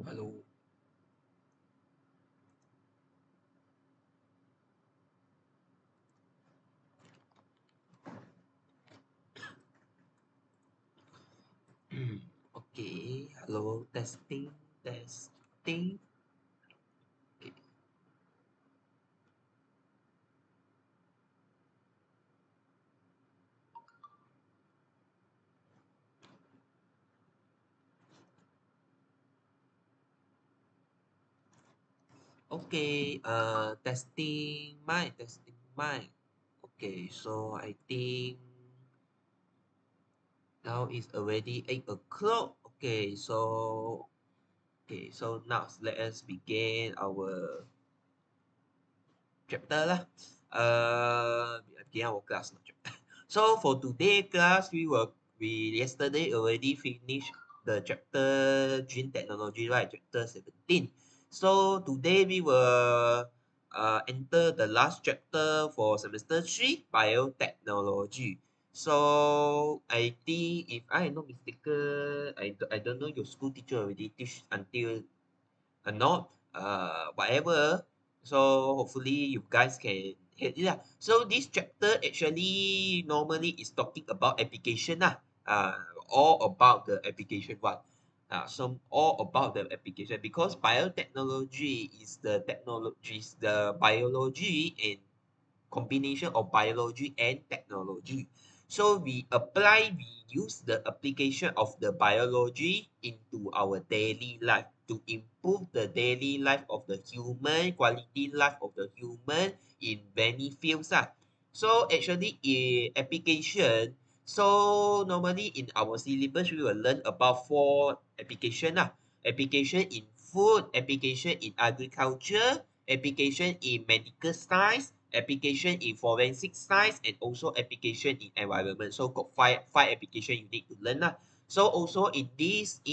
Hello. Okay. Hello. Testing. Testing. Okay. Okay. Testing mic. Testing mic. Okay. So I think now it's already 8 o'clock. Okay. So now let us begin our chapter lah. Begin our class. Not chapter. So for today class, we yesterday already finished the chapter Gene Technology, right? Chapter 17. So today we will enter the last chapter for semester 3, Biotechnology. So I think if I am not mistaken, I don't know your school teacher already teach until or not, whatever. So hopefully you guys can hit it. So this chapter actually normally is talking about application lah. All about the application one. All about the application because biotechnology is the technologies, the biology and combination of biology and technology. So we use the application of the biology into our daily life to improve the daily life of the human, quality life of the human in many fields. So actually in application, so normally in our syllabus, we will learn about 4 application. Application in food, application in agriculture, application in medical science, application in forensic science, and also application in environment. So got five application you need to learn lah. So also in this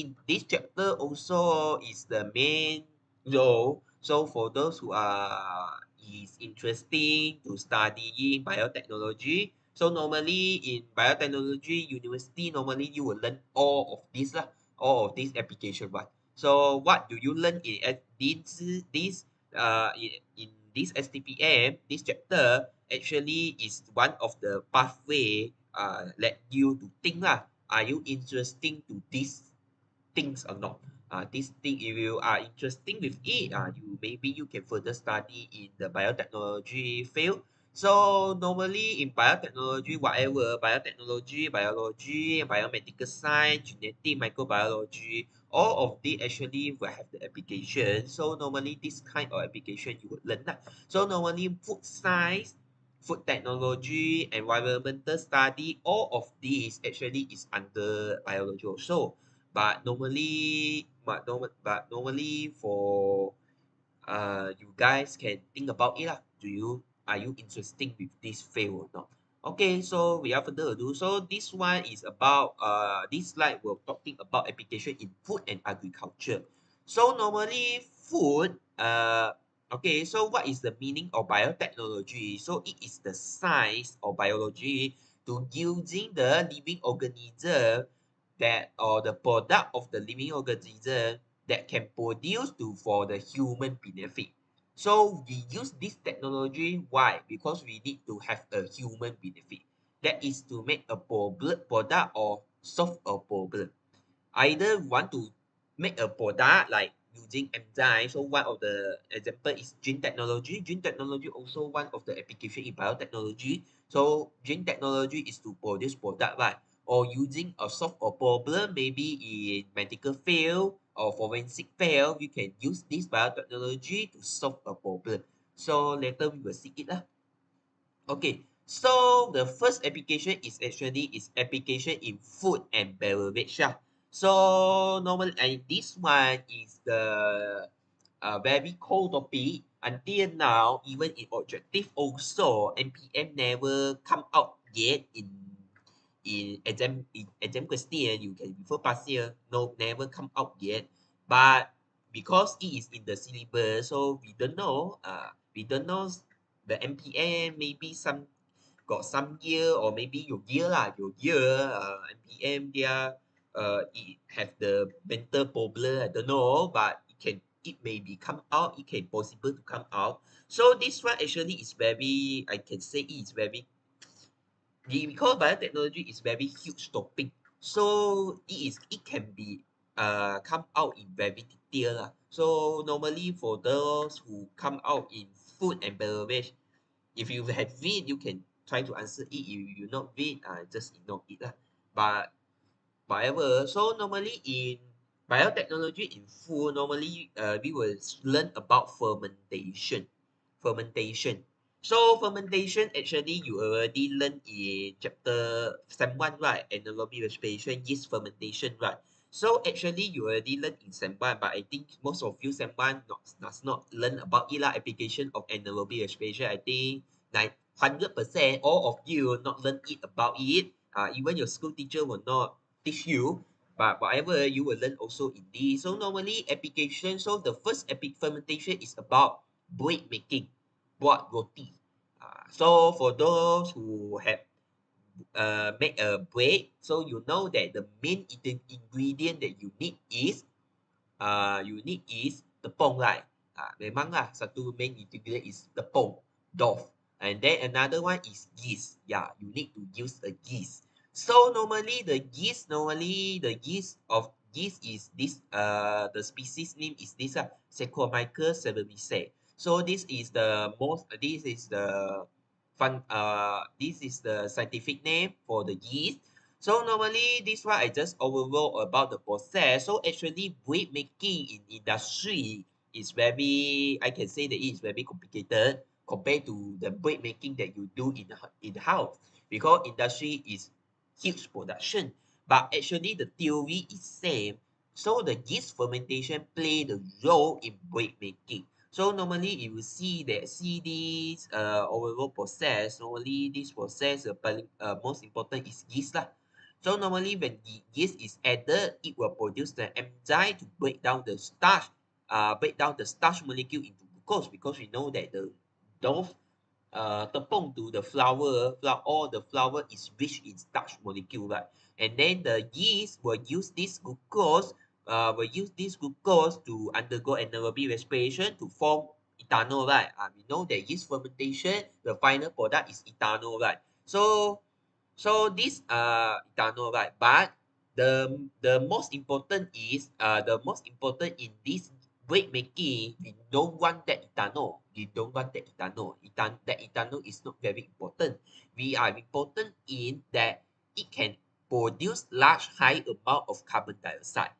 chapter also is the main role. So for those who are is interesting to studying biotechnology, so normally in biotechnology university, normally you will learn all of this lah, all of these application one. So what do you learn in this STPM, this chapter actually is one of the pathway let you to think lah. Are you interesting to these things or not? This thing, if you are interesting with it, maybe you can further study in the biotechnology field. So normally in biotechnology, whatever biotechnology, biology, biomedical science, genetic, microbiology, all of these actually will have the application. So normally this kind of application you would learn lah. So normally food science, food technology, environmental study, all of these actually is under biology also. But normally for you guys can think about it lah. Are you interested with this field or not? Okay, so without further ado, so this one is about this slide will talking about application in food and agriculture. So normally food okay, so what is the meaning of biotechnology? So it is the science of biology to using the living organism that or the product of the living organism that can produce to for the human benefit. So we use this technology. Why? Because we need to have a human benefit. That is to make a product or solve a problem. Either want to make a product like using enzyme. So one of the example is gene technology. Gene technology also one of the application in biotechnology. So gene technology is to produce product, right? Or using a solve a problem, maybe in medical field or forensic field, we can use this biotechnology to solve a problem. So later we will see it lah. Okay, so the first application is actually is application in food and beverage. So normally, and this one is the very cold topic. Until now, even in objective also, NPM never come out yet in exam question. You can refer past year. No, never come out yet. But because it is in the syllabus, so we don't know. We don't know the MPM maybe some got some year or maybe your year lah, your year MPM dia it have the mental problem, I don't know, but it may be come out, it can possible to come out. So this one actually is very, I can say it is very, because biotechnology is very huge topic. So it can be come out in very detail lah. So normally for those who come out in food and beverage, if you have read, you can try to answer it. If you not read, just ignore it lah. But whatever. So normally in biotechnology in food, normally we will learn about fermentation. Fermentation. So fermentation actually you already learn in chapter sem 1, right? Anaerobic respiration, yeast fermentation, right? So actually you already learn in sem 1, but I think most of you sem 1 does not learn about it lah. Application of anaerobic respiration. I think like 100% all of you not learn it about it. Even your school teacher will not teach you, but whatever you will learn also in this. So normally application, so the first fermentation is about bread making, buat roti. So for those who have make a bread, so you know that the main ingredient that you need is tepung, right? Memang lah satu main ingredient is tepung, dough. And then another one is yeast. Yeah, you need to use a yeast. So normally the yeast is this the species name is this Saccharomyces cerevisiae. So this is the scientific name for the yeast. So normally this one I just overall about the process. So actually bread making in industry is very, I can say that it is very complicated compared to the bread making that you do in the house, because industry is huge production. But actually the theory is same. So the yeast fermentation play the role in bread making. So normally you will see this overall process. Normally this process most important is yeast lah. So normally when yeast is added, it will produce the enzyme to break down the starch molecule into glucose, because we know that those tepung to the all the flour is rich in starch molecule, right? And then the yeast will use this glucose to undergo anaerobic respiration to form ethanol, right? We know that yeast fermentation, the final product is ethanol, right? So this ethanol, right? But the most important is the most important in this bread making, we don't want that ethanol. We don't want that ethanol. That ethanol is not very important. We are important in that it can produce large high amount of carbon dioxide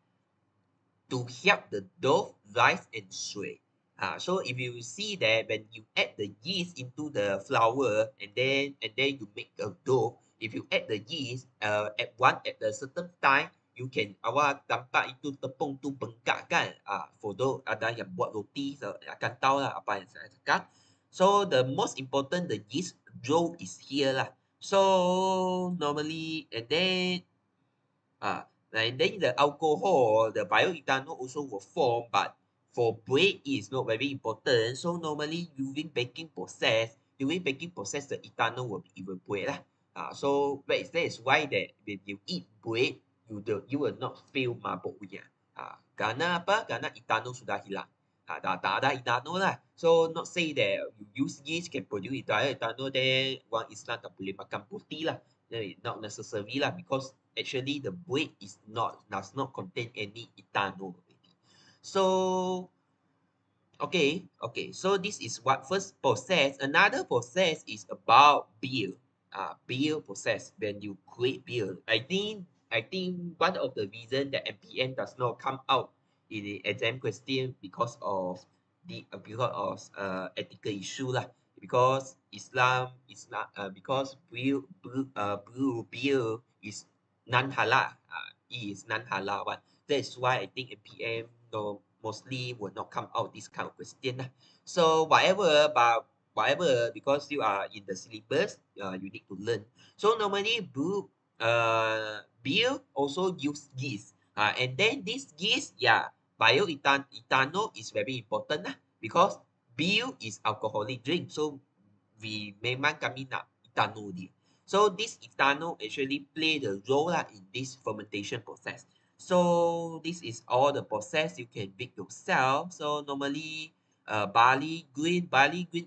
to help the dough rise and sway. So if you see that when you add the yeast into the flour and then you make a dough, if you add the yeast at a certain time, you can awak tampak itu tepung tu bengkak kan. For those ada yang buat roti, so, akan tahu lah apa yang saya cakap. So the most important, the yeast dough is here lah. So normally and then the alcohol, the bioethanol also will form, but for bread is not very important. So normally during baking process, the ethanol will evaporate lah. So that is why that when you eat bread, you will not feel mabuk punya. Karena apa? Karena ethanol sudah hilang. Tak ada ethanol lah. So not say that you use yeast can produce ethanol, then orang Islam tak boleh makan roti lah. Not necessary lah, because actually the bread does not contain any ethanol already. So okay. So this is what first process. Another process is about beer. Beer process when you create beer. I think one of the reason that MPN does not come out in the exam question because of ethical issue lah. Because Islam is not because brew beer is non-halal. It is non-halal one. That's why I think MPM mostly will not come out this kind of question lah. So whatever, because you are in the syllabus, you need to learn. So normally beer also use yeast. And then this yeast, bioethanol is very important lah, because beer is alcoholic drink. So we memang kami nak ethanol dia. So this ethanol actually play the role lah in this fermentation process. So this is all the process you can make yourself. So normally, barley grain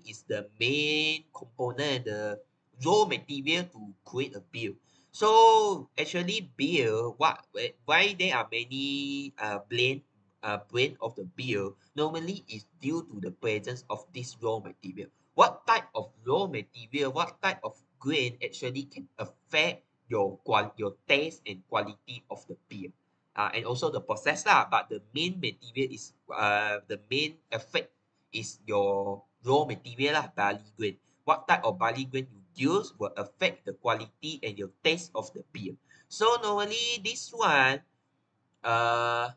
is the main component, the raw material to create a beer. So actually, beer, why there are many brand of the beer normally is due to the presence of this raw material. What type of raw material, what type of grain actually can affect your taste and quality of the beer, and also the process lah. But the main material is the main effect is your raw material lah, barley grain. What type of barley grain you use will affect the quality and your taste of the beer. So normally this one, uh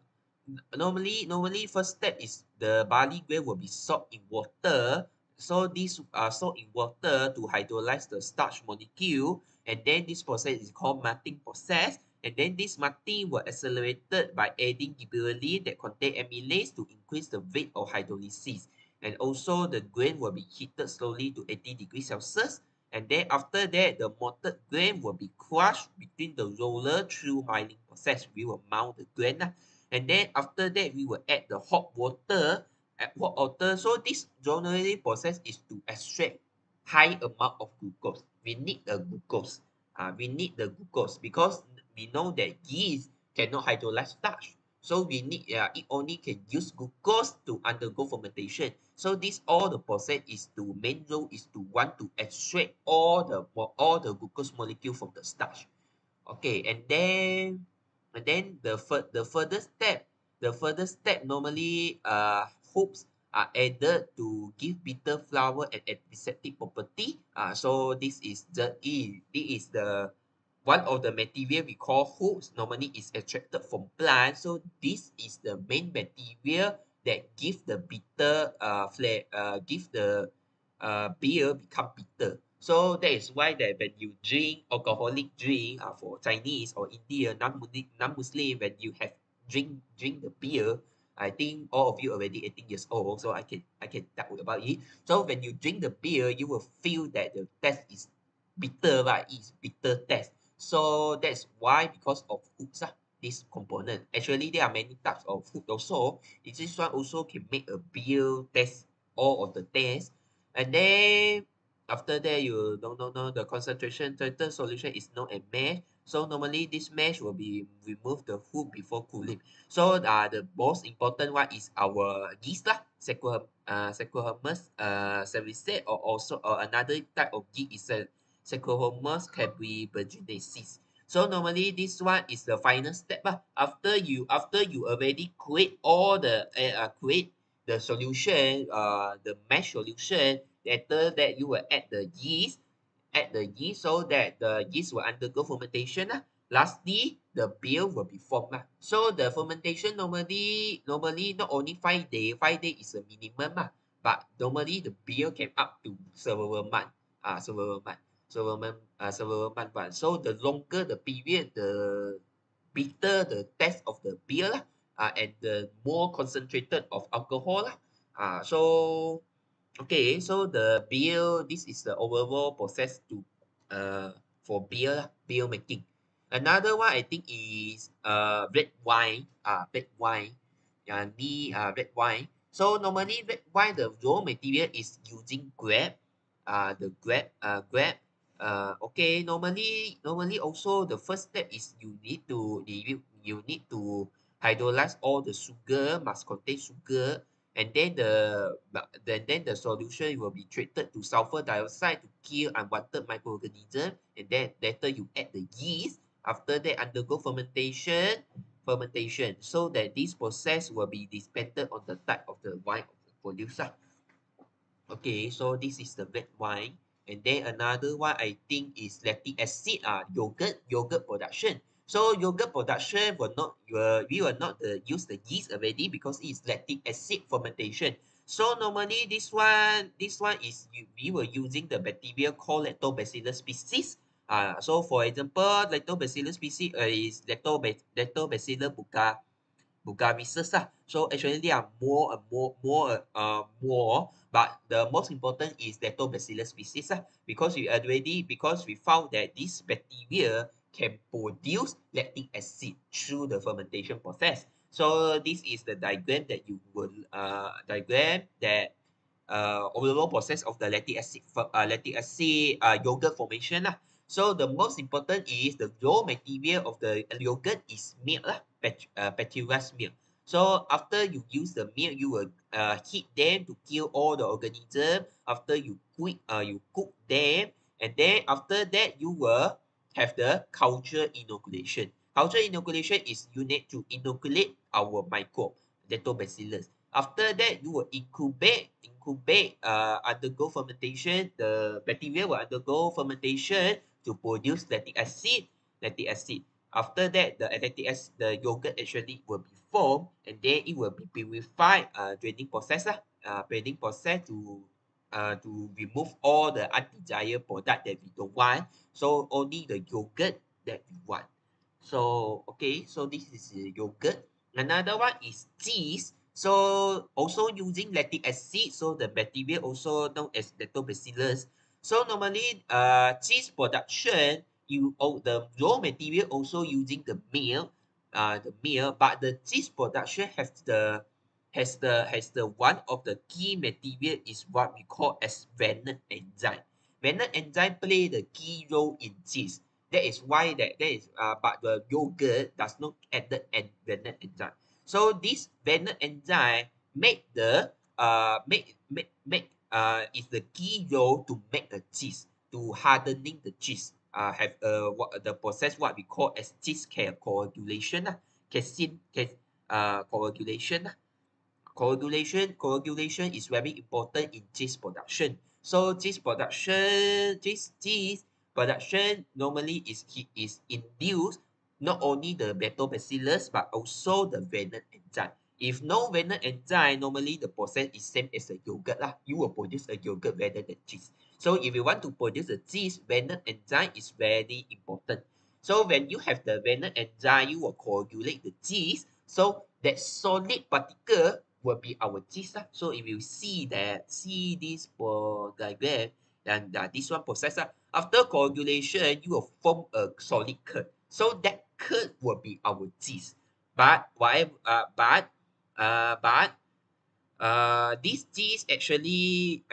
normally first step is the barley grain will be soaked in water. So this soaked in water to hydrolyze the starch molecule, and then this process is called malting process. And then this malting was accelerated by adding gibberellin that contain amylase to increase the rate of hydrolysis. And also the grain will be heated slowly to 80 degrees Celsius. And then after that, the malted grain will be crushed between the roller through milling process. We will mount the grain lah. And then after that, we will add the hot water. So this generally process is to extract high amount of glucose. We need the glucose. We need the glucose because we know that yeast cannot hydrolyze starch. So we need it only can use glucose to undergo fermentation. So this all the process is to main role is to want to extract all the glucose molecule from the starch. Okay, and then the further step normally hoops are added to give bitter flower and antiseptic property. So this is the one of the material we call hoops. Normally is extracted from plants. So this is the main material that give the bitter flavor, give the beer become bitter. So that is why that when you drink alcoholic drink for Chinese or Indian non-Muslim, when you have drink the beer, I think all of you already 18 years old, so I can talk about it. So when you drink the beer, you will feel that the taste is bitter, right? It's bitter taste. So that's why because of hoops, this component. Actually, there are many types of hoop also. This one also can make a beer taste all of the taste. And then after that, you don't know the concentration total solution is known as mash. So normally this mash will be remove the hoop before cooling. So the most important one is our yeast lah, Saccharomyces cerevisiae, or also another type of yeast is a Saccharomyces cabribaginaceae. So normally this one is the final step lah. After you already create the solution, the mash solution. After that, you will add the yeast so that the yeast will undergo fermentation lah. Lastly, the beer will be formed lah. So the fermentation normally not only 5 days, 5 days is a minimum lah, but normally the beer can up to several months, several months. But so the longer the period, the bitter the taste of the beer lah, and the more concentrated of alcohol lah. So okay, so the beer, this is the overall process to for beer making. Another one I think is red wine. Red wine. Red wine. So normally red wine, the raw material is using grape. The grape. Okay, normally also the first step is you need to hydrolyze all the sugar, must contain sugar, and then the solution will be treated to sulfur dioxide to kill unwanted microorganisms, and then later you add the yeast. After that, undergo fermentation, so that this process will be dependent on the type of the wine produced. Okay, so this is the red wine. And then another one I think is lactic acid, yogurt production. So yogurt production we will not use the yeast already because it is lactic acid fermentation. So normally this one is we were using the bacteria called Lactobacillus species. So for example, Lactobacillus species is Lactobacillus bulgarisus lah. So actually there are more, but the most important is Lactobacillus species lah, because we found that this bacteria can produce lactic acid through the fermentation process. So this is the diagram that you will overall process of the lactic acid yogurt formation lah. So the most important is the raw material of the yogurt is milk lah, pasteurized milk. So after you use the milk, you will heat them to kill all the organism. After you cook them, and then after that you will have the culture inoculation. Culture inoculation is you need to inoculate our microbe, lactobacillus. After that, you will undergo fermentation. The bacteria will undergo fermentation to produce lactic acid. Lactic acid. After that, the yogurt actually will be formed, and then it will be purified. Draining process lah. Draining process to remove all the undesired product that we don't want. So only the yogurt that we want. So okay, so this is yogurt. Another one is cheese. So also using lactic acid, so the bacteria also known as lactobacillus. So normally, cheese production, the raw material also using the milk, but the cheese production has the one of the key material is what we call as rennet enzyme. Rennet enzyme play the key role in cheese. That is why that is but the yogurt does not add the rennet enzyme. So this rennet enzyme make the is the key role to make the cheese, to hardening the cheese. Have the process what we call as cheese coagulation lah, coagulation lah. Coagulation is very important in cheese production. So cheese production normally is induced not only the lactobacillus but also the rennet enzyme. If no rennet enzyme, normally the process is same as a yogurt lah. You will produce a yogurt rather than cheese. So if you want to produce a cheese, rennet enzyme is very important. So when you have the rennet enzyme, you will coagulate the cheese. So that solid particle will be our cheese lah. So if you see this diagram, and this one process lah. After coagulation, you will form a solid curd. So that curd will be our cheese. But this cheese actually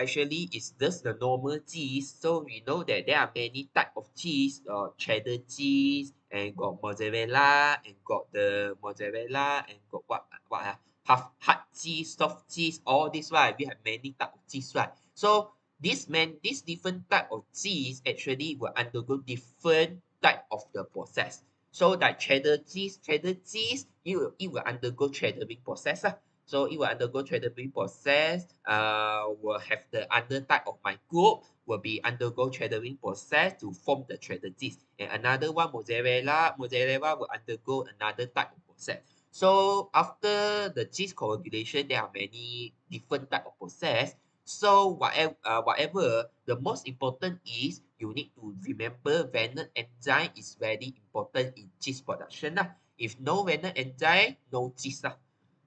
is just the normal cheese. So we know that there are many type of cheese, cheddar cheese, and got mozzarella, and got the mozzarella, and got half hard cheese, soft cheese, all this right. We have many type of cheese, right? So this different type of cheese actually will undergo different type of the process. So like cheddar cheese, it will undergo cheddaring process lah. So it will undergo cheddaring process, will have the other type of microbe, will be undergo cheddaring process to form the cheddar cheese. And another one, mozzarella will undergo another type of process. So after the cheese coagulation, there are many different type of process. So whatever, the most important is you need to remember rennet enzyme is very important in cheese production lah. If no rennet enzyme, no cheese lah.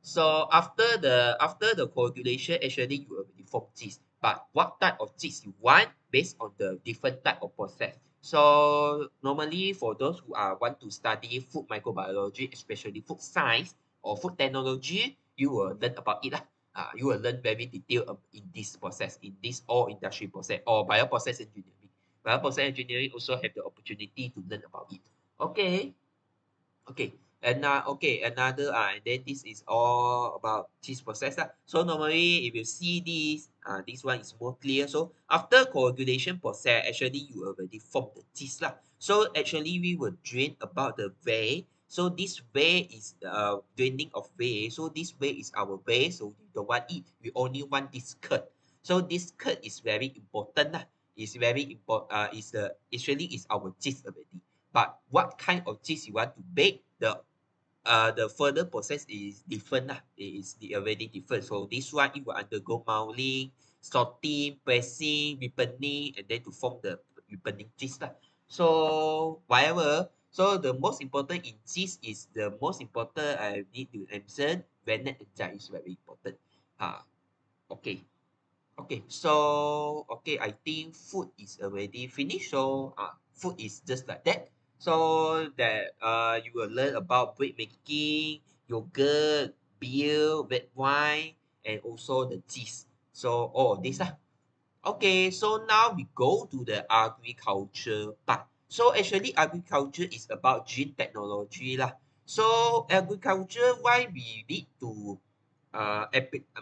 So after the coagulation, actually you already form cheese. But what type of cheese you want based on the different type of process. So normally for those who want to study food microbiology, especially food science or food technology, you will learn about it lah. You will learn very detailed in this process, in this all industry process or bioprocess engineering. Bioprocess engineering also have the opportunity to learn about it. Okay. Okay. And then this is all about cheese process lah. So normally if you see this one is more clear. So after coagulation process, actually you already form the cheese lah. So actually we will drain about the whey. So this whey is draining of whey. So this whey is our whey. So we don't want it. We only want this curd. So this curd is very important lah. It's very important. Actually is our cheese already. But what kind of cheese you want to bake? The further process is different lah. It is already different. So this one it will undergo moulding, sorting, pressing, ripening, and then to form the ripening cheese lah. So whatever. So the most important in cheese is the most important I need to mention. Rennet enzyme is very important. Okay. Okay. So okay, I think food is already finished. So food is just like that. So that you will learn about bread making, yogurt, beer, red wine, and also the cheese. So all of this lah. Okay, so now we go to the agriculture part. So actually agriculture is about gene technology lah. So agriculture, why we need to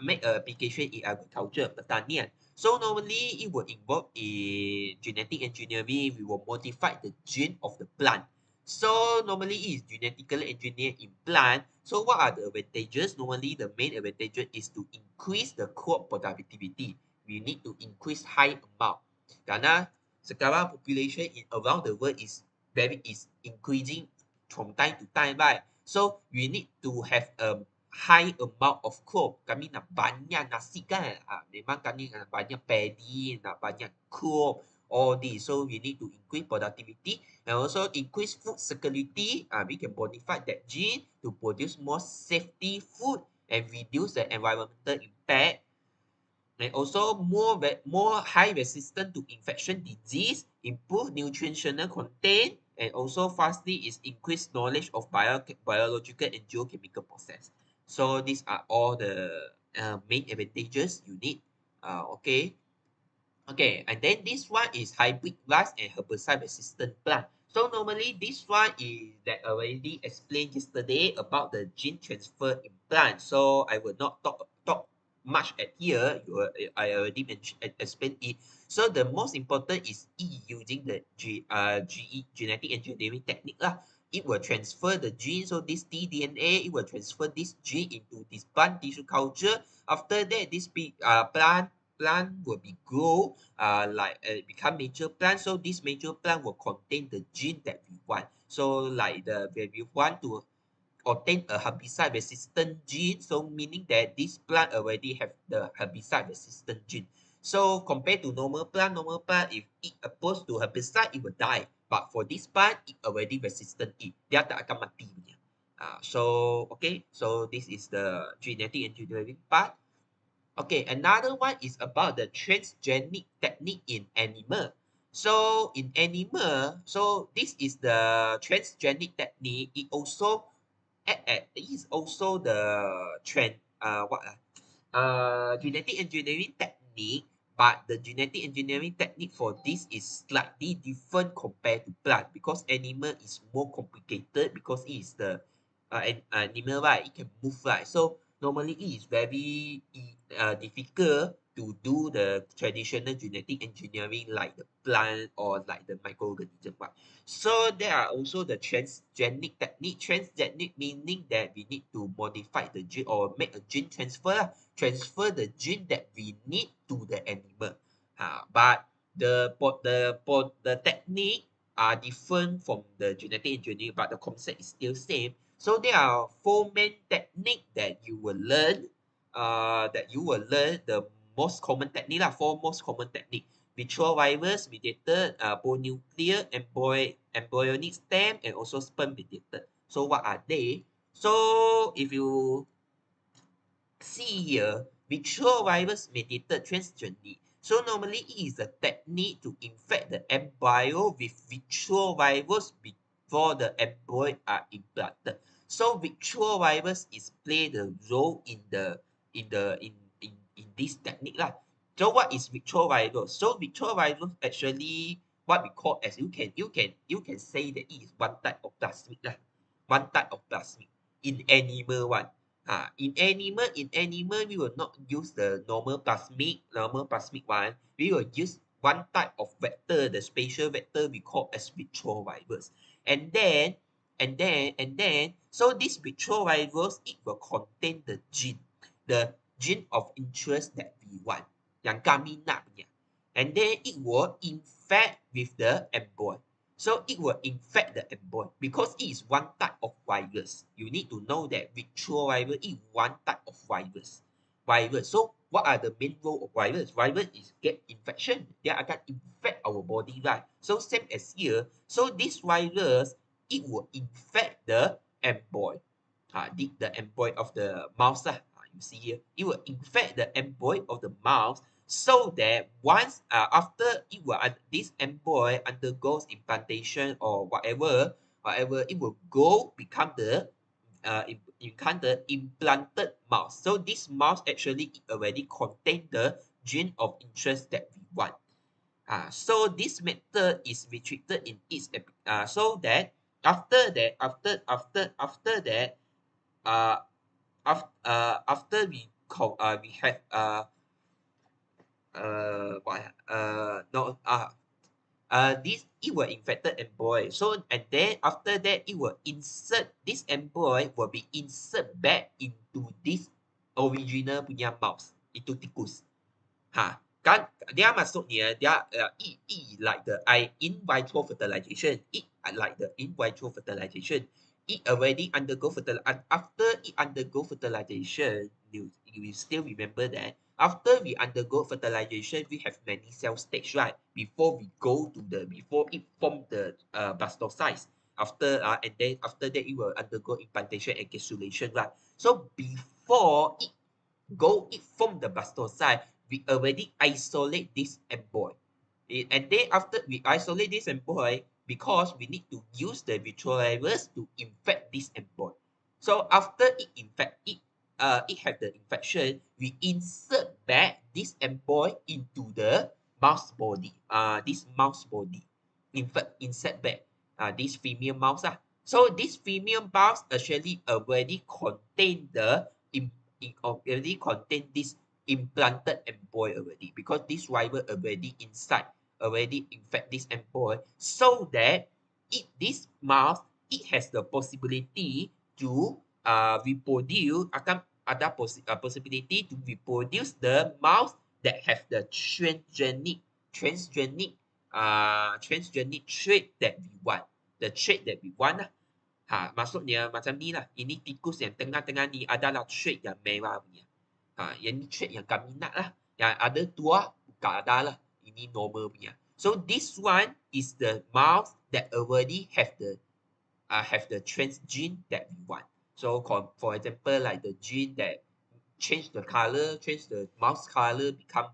make a application in agriculture, pertanian. So normally it will involve in genetic engineering. We will modify the gene of the plant. So normally it is genetically engineered in plant. So what are the advantages? Normally the main advantage is to increase the crop productivity. We need to increase high amount. Karena sekarang population in around the world is increasing from time to time, right? So we need to have a high amount of crop. Kami nak banyak nasi kan. Memang kami nak banyak paddy, nak banyak crop, all this. So we need to increase productivity and also increase food security. We can modify that gene to produce more safety food and reduce the environmental impact. And also more high resistant to infection disease, improve nutritional content, and also firstly is increased knowledge of biological and geochemical process. So these are all the main advantages you need. Okay. Okay, and then this one is hybrid rice and herbicide resistant plant. So normally this one is that already explained yesterday about the gene transfer in plant. So I will not talk much at here. I already mentioned explained it. So the most important is using the genetic engineering technique lah. It will transfer the gene. So this tDNA, it will transfer this gene into this plant tissue culture. After that, this plant will be grow become mature plant. So this mature plant will contain the gene that we want. So like when we want to obtain a herbicide resistant gene, so meaning that this plant already have the herbicide resistant gene. So compared to normal plant if it opposed to herbicide, it will die. But for this plant, it already resistant it. Dia tak akan mati punya. So this is the genetic engineering part. Okay, another one is about the transgenic technique in animal. So in animal, so this is the transgenic technique. It is also the trend genetic engineering technique, but the genetic engineering technique for this is slightly different compared to plant because animal is more complicated because it is the animal, right? It can move, right? So normally it is very difficult to do the traditional genetic engineering like the plant or like the microorganism, right? So there are also the transgenic technique. Transgenic meaning that we need to modify the gene or make a gene transfer, transfer the gene that we need to the animal. But the technique are different from the genetic engineering, but the concept is still same. So there are four main technique that you will learn. The most common technique lah. Four most common technique: retrovirus mediated, polynuclear, embryonic stem, and also sperm mediated. So what are they? So if you see here, retrovirus mediated transgenic. So normally it is a technique to infect the embryo with retrovirus before the embryo are implanted. So retrovirus is play the role in this technique lah. So what is retrovirus? So retrovirus actually what we call as you can say that it is one type of plasmid lah. One type of plasmid in animal one. In animal, we will not use the normal plasmid one. We will use one type of vector, the spatial vector we call as retrovirus. So this retrovirus, it will contain the gene of interest that we want, yang kami nak punya. And then it will infect with the embryo. So it will infect the embryo because it is one type of virus. You need to know that retrovirus is one type of virus. So what are the main role of virus? Virus is get infection. They akan infect our body, right? So same as here. So this virus, it will infect the embryo. The embryo of the mouse lah. You see here, it will infect the embryo of the mouse. so that once after this embryo undergoes implantation or whatever it will go become the become the implanted mouse. So this mouse actually already contain the gene of interest that we want. So this method is restricted in its so that after that uh, after we have what no this it will infected embryo. So and then after that it will insert this embryo will be insert back into this original punya mouse into tikus. Kan dia maksudnya dia like the in vitro fertilization. It like the in vitro fertilization. It already undergo after it undergo fertilization, you still remember that after we undergo fertilization, we have many cell stage, right? Before we go to the before it form the blastocyst. And then after that it will undergo implantation and encapsulation, right? So before it go it from the blastocyst, we already isolate this embryo. And then after we isolate this embryo, because we need to use the retrovirus to infect this embryo. So after it have the infection, we insert back this embryo into the mouse body. This mouse body, insert back this female mouse. So this female mouse actually already contain the it already contain this implanted embryo already, because this rival already inside already infect this embryo, so that this mouse it has the possibility to reproduce akan ada possibility to reproduce the mouse that have the transgenic trait that we want, the trait that we want lah. Maksudnya macam ni lah. Ini tikus yang tengah-tengah ni adalah trait yang merah punya. Yang ni trait yang kami nak lah. Yang ada tua, bukan ada lah. Ini normal punya. So this one is the mouse that already have the transgene that we want. So for example, like the gene that change the color, change the mouse color, become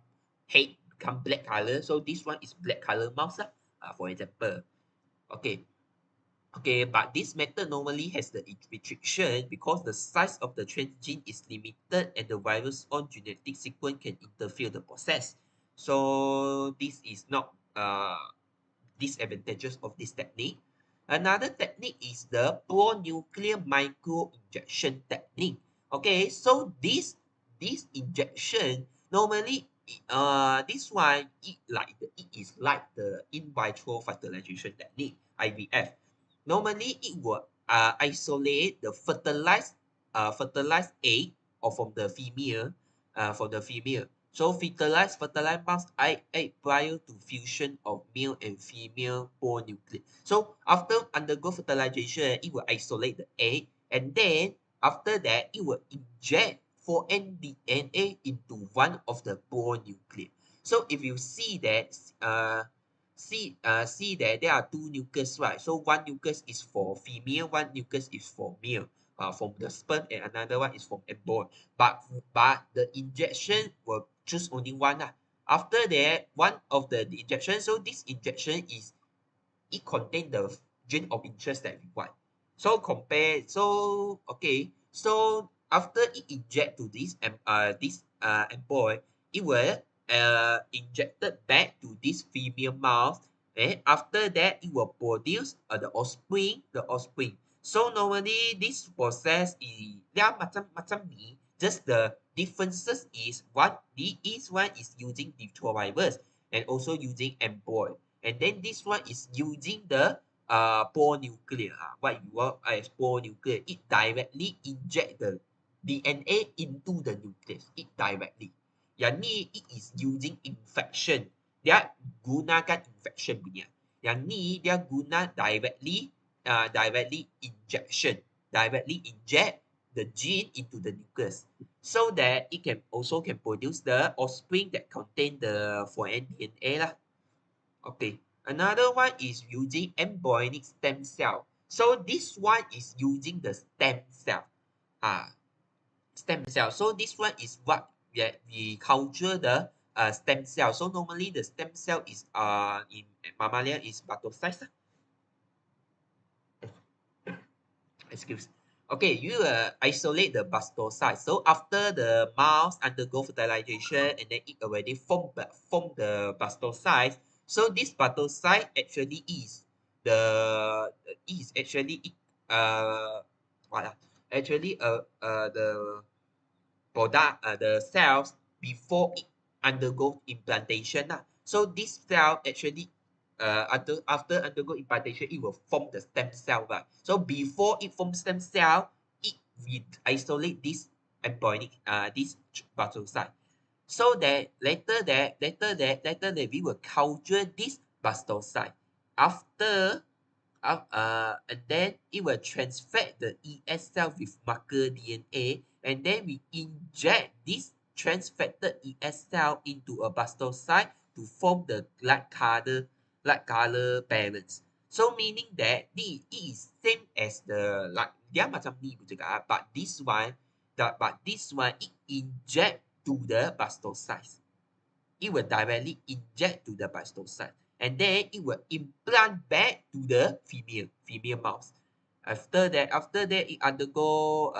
black color. So this one is black color mouse lah. For example. Okay. Okay, but this method normally has the restriction because the size of the transgene is limited and the virus on genetic sequence can interfere the process. So this is not disadvantages of this technique. Another technique is the pro-nuclear micro-injection technique. Okay, so this injection normally this one it is like the in vitro fertilization technique IVF. Normally it will isolate the fertilized egg or from the female so fertilized mouse egg prior to fusion of male and female bone nucleus. So after undergo fertilization, it will isolate the egg, and then after that, it will inject 4N DNA into one of the bone nucleus. So if you see that, see that there are two nucleus, right? So one nucleus is for female, one nucleus is for male. From the sperm, and another one is from embryo. But the injection will choose only one. After that, one of the injection, so this injection it contain the gene of interest that we want. So okay. So after it inject to this embryo, it will injected back to this female mouse. And after that, it will produce the offspring. So normally this process is dia macam ni. Just the differences is this one is using retrovirus and also using embryo. And then this one is using the pore nuclear. What you want as pore nuclear. It directly inject the DNA into the nucleus. It directly. Yang ni it is using infection. Dia gunakan infection punya. Yang ni dia guna directly injection. Directly inject the gene into the nucleus, so that it can produce the offspring that contain the 4N DNA lah. Okay. Another one is using embryonic stem cell. So this one is using the stem cell. Stem cell. So this one is what we culture the stem cell. So normally the stem cell is in mammalia is blastocyst. Excuse. Okay, you isolate the blastocyst. So after the mouse undergo fertilization and then it already form the blastocyst. So this blastocyst actually is actually what actually the product the cells before it undergo implantation lah. So this cell actually after undergo implantation it will form the stem cell right. So before it forms stem cell it will isolate this embryonic this blastocyte. So that later that we will culture this blastocyte. After and then it will transfer the ES cell with marker DNA, and then we inject this transfected ES cell into a blastocyte to form the light color parents. So meaning that it is same as the like dia macam ni juga, but this one it inject to the blastocyte. It will directly inject to the blastocyte and then it will implant back to the female mouse. After that it undergo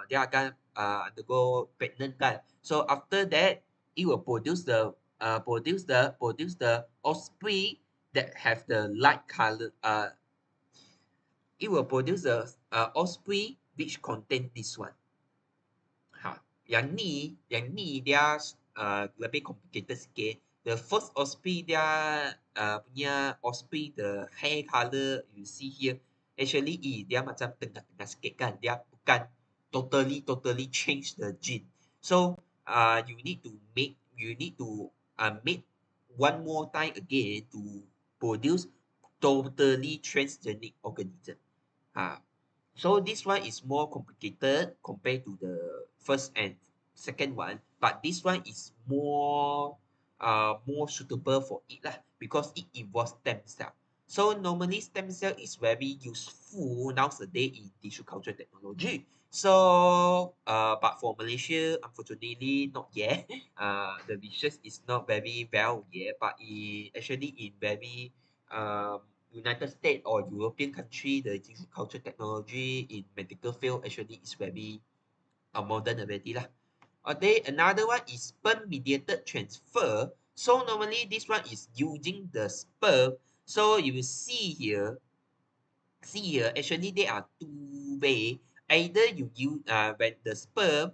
dia akan undergo pregnant kan. So after that it will produce the offspring that have the light color it will produce the offspring which contain this one. Ha, yang ni dia lebih complicated sikit. The first offspring dia punya offspring the hair color you see here actually dia macam tengah-tengah sikit kan. Dia bukan totally change the gene. So you need to make one more time again to produce totally transgenic organism. So this one is more complicated compared to the first and second one, but this one is more suitable for it lah because it involves stem cell. So normally stem cell is very useful nowadays in tissue culture technology. So but for Malaysia, unfortunately not yet. The research is not very well yet, but actually in very United States or European country, the tissue culture technology in medical field actually is very modern already lah. Okay, another one is sperm mediated transfer. So normally this one is using the sperm. So you will see here actually there are two way. Either you use when the sperm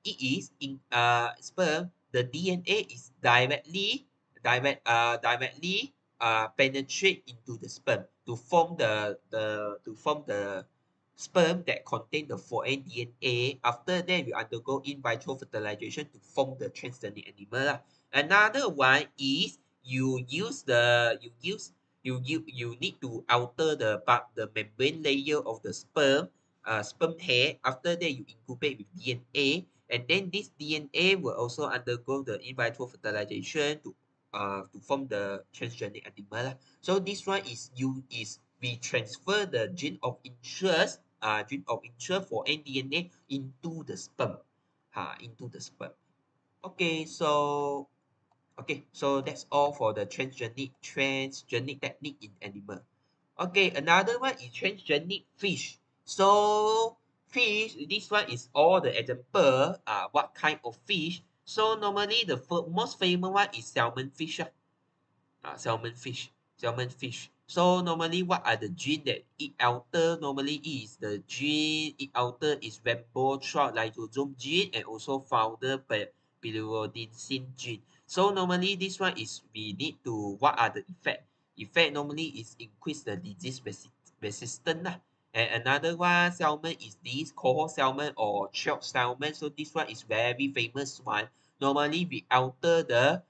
it is in sperm the DNA is directly penetrate into the sperm to form the sperm that contain the foreign DNA. After that we undergo in vitro fertilization to form the transgenic animal lah. Another one is you need to alter the membrane layer of the sperm head. After that you incubate with DNA and then this DNA will also undergo the in vitro fertilization to form the transgenic animal lah. So this one is we transfer the gene of interest for DNA into the sperm. Okay, so that's all for the transgenic technique in animal. Okay, another one is transgenic fish. So fish, this one is all the example. What kind of fish? So normally the most famous one is salmon fish. Salmon fish. So normally what are the gene that it alter? Normally is the gene it alter is riboswam lysosome gene and also founder pyridinosin gene. So normally this one is we need to what are the effect? Effect normally is increase the disease resistance lah. And another one salmon is this coho salmon or shark salmon. So this one is very famous one. Normally we alter the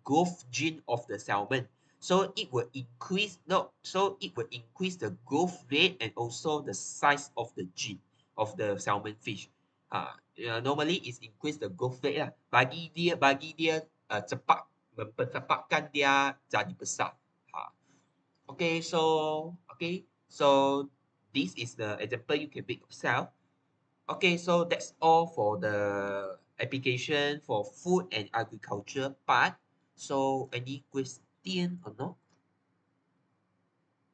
growth gene of the salmon. So it will increase the growth rate and also the size of the gene of the salmon fish. Normally it's increase the growth rate lah. Bagi dia cepat mempercepatkan dia jadi besar. Okay, so this is the example you can make yourself. Okay, so that's all for the application for food and agriculture part. So any question or no?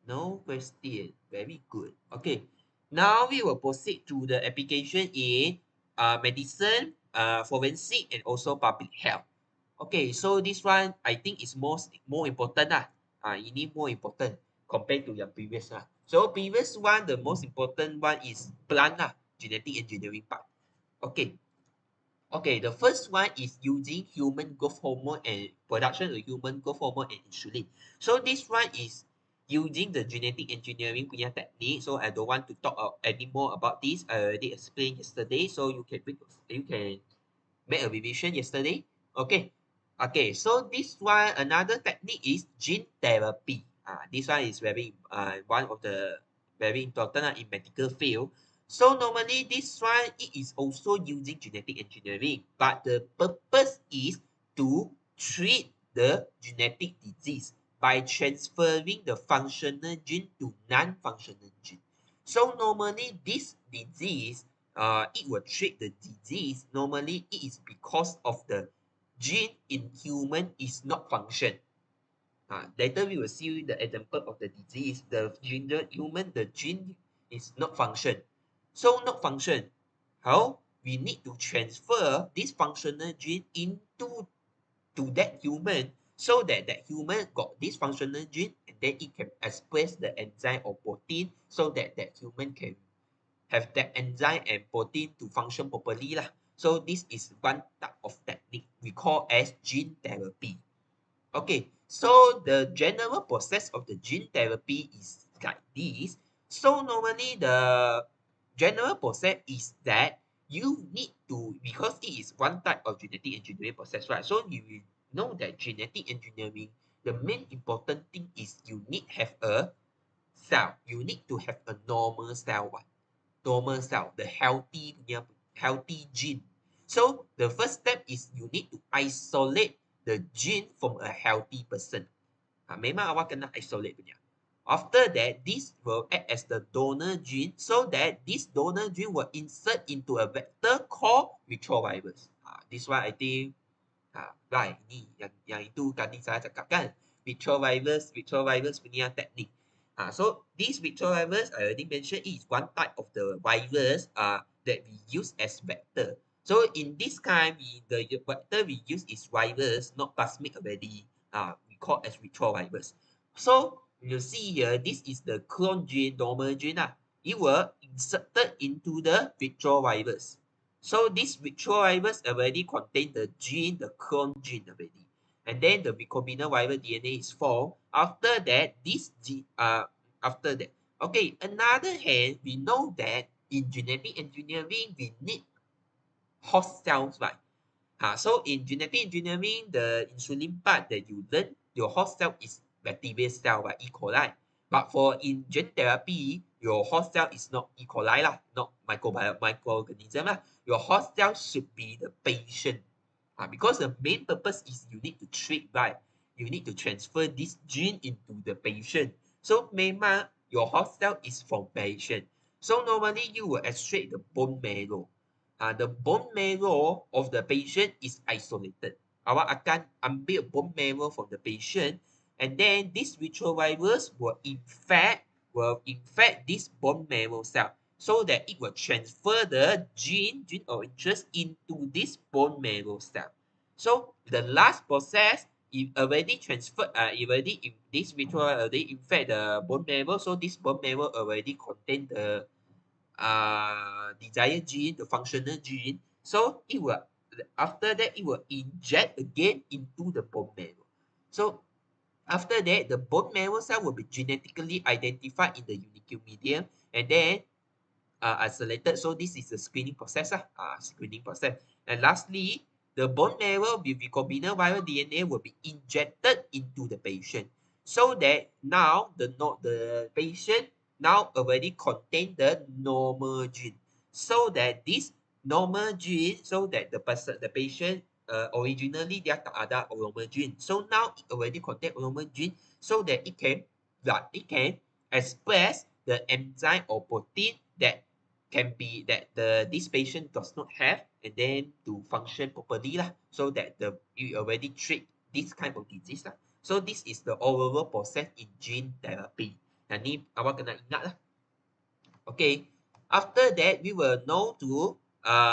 No question. Very good. Okay. Now we will proceed to the application in medicine, forensic, and also public health. Okay, so this one I think is more important lah. Ini more important compared to your previous lah. So previous one, the most important one is plant lah, genetic engineering part. Okay, okay, the first one is using human growth hormone and production of human growth hormone and insulin. So this one is using the genetic engineering punya technique. So I don't want to talk any more about this. I already explained yesterday. So you can make a revision yesterday. Okay. Okay. So this one, another technique is gene therapy. This one is very one of the very important in medical field. So normally this one it is also using genetic engineering, but the purpose is to treat the genetic disease by transferring the functional gene to non-functional gene. So normally this disease it will treat the disease. Normally, it is because of the gene in human is not function. Later we will see the example of the disease. The gene is not function. So not function. How? We need to transfer this functional gene into that human so that that human got this functional gene and then it can express the enzyme or protein so that that human can have that enzyme and protein to function properly lah. So this is one type of technique we call as gene therapy. Okay, so the general process of the gene therapy is like this. So normally the general process is that you need to, because it is one type of genetic engineering process, right? So you will know that genetic engineering, the main important thing is you need have a cell. You need to have a normal cell one. Normal cell, the healthy gene. So the first step is you need to isolate the gene from a healthy person. Memang awak kena isolate punya. After that, this will act as the donor gene so that this donor gene will insert into a vector called retrovirus. This one I think right, ni yang itu tadi saya cakap kan. Retrovirus punya teknik. So this retrovirus I already mentioned is one type of the virus that we use as vector. So in this kind, the vector we use is virus, not plasmid already. We call as retrovirus. So you see here, this is the clone gene, normal gene. It will inserted into the retrovirus. So this retrovirus already contain the gene, the clone gene already. And then the recombinant viral DNA is formed. After that, okay, another hand, we know that in genetic engineering, we need host cells, right? So in genetic engineering, the insulin part that you learn, your host cell is bacterial cell, right? E. coli. But for in gene therapy, your host cell is not E. coli lah, not microorganism lah. Your host cell should be the patient. Because the main purpose is you need to treat, right? You need to transfer this gene into the patient. So memang your host cell is from patient. So normally you will extract the bone marrow. The bone marrow of the patient is isolated. Awak akan ambil bone marrow from the patient and then this retrovirus will infect this bone marrow cell so that it will transfer the gene of interest into this bone marrow cell. So the last process, it already transferred, this retrovirus already infect the bone marrow, so this bone marrow already contain the desired gene, the functional gene. So it will, after that, it will inject again into the bone marrow. So after that, the bone marrow cell will be genetically identified in the unique medium and then isolated. So this is the screening process. Screening process. And lastly, the bone marrow with recombinant viral DNA will be injected into the patient so that now the patient now already contain the normal gene. So that this normal gene, so that the patient originally dia tak ada normal gene. So now it already contain normal gene so that it can express the enzyme or protein that can be that this patient does not have and then to function properly lah, so that you already treat this kind of disease lah. So this is the overall process in gene therapy. Yang ni awak kena ingat lah. Okay. After that, we will know to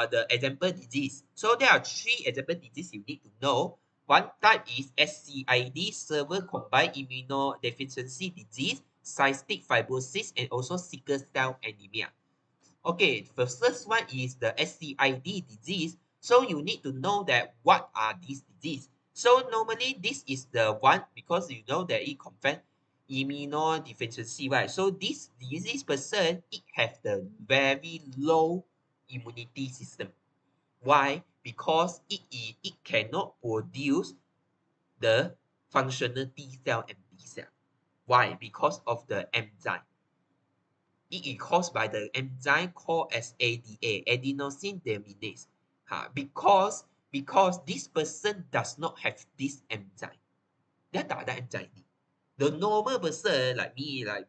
the example disease. So there are 3 example disease you need to know. One type is SCID, severe combined immunodeficiency disease, cystic fibrosis, and also sickle cell anemia. Okay, the first one is the SCID disease. So you need to know that what are these disease. So normally this is the one because you know that it confirm immunodeficiency, right? So this disease person, it have the very low immunity system. Why? Because it cannot produce the functional T cell and B cell. Why? Because of the enzyme. It is caused by the enzyme called as ADA, adenosine deaminase. Because this person does not have this enzyme. Dia tak ada enzyme ni. The normal person like me and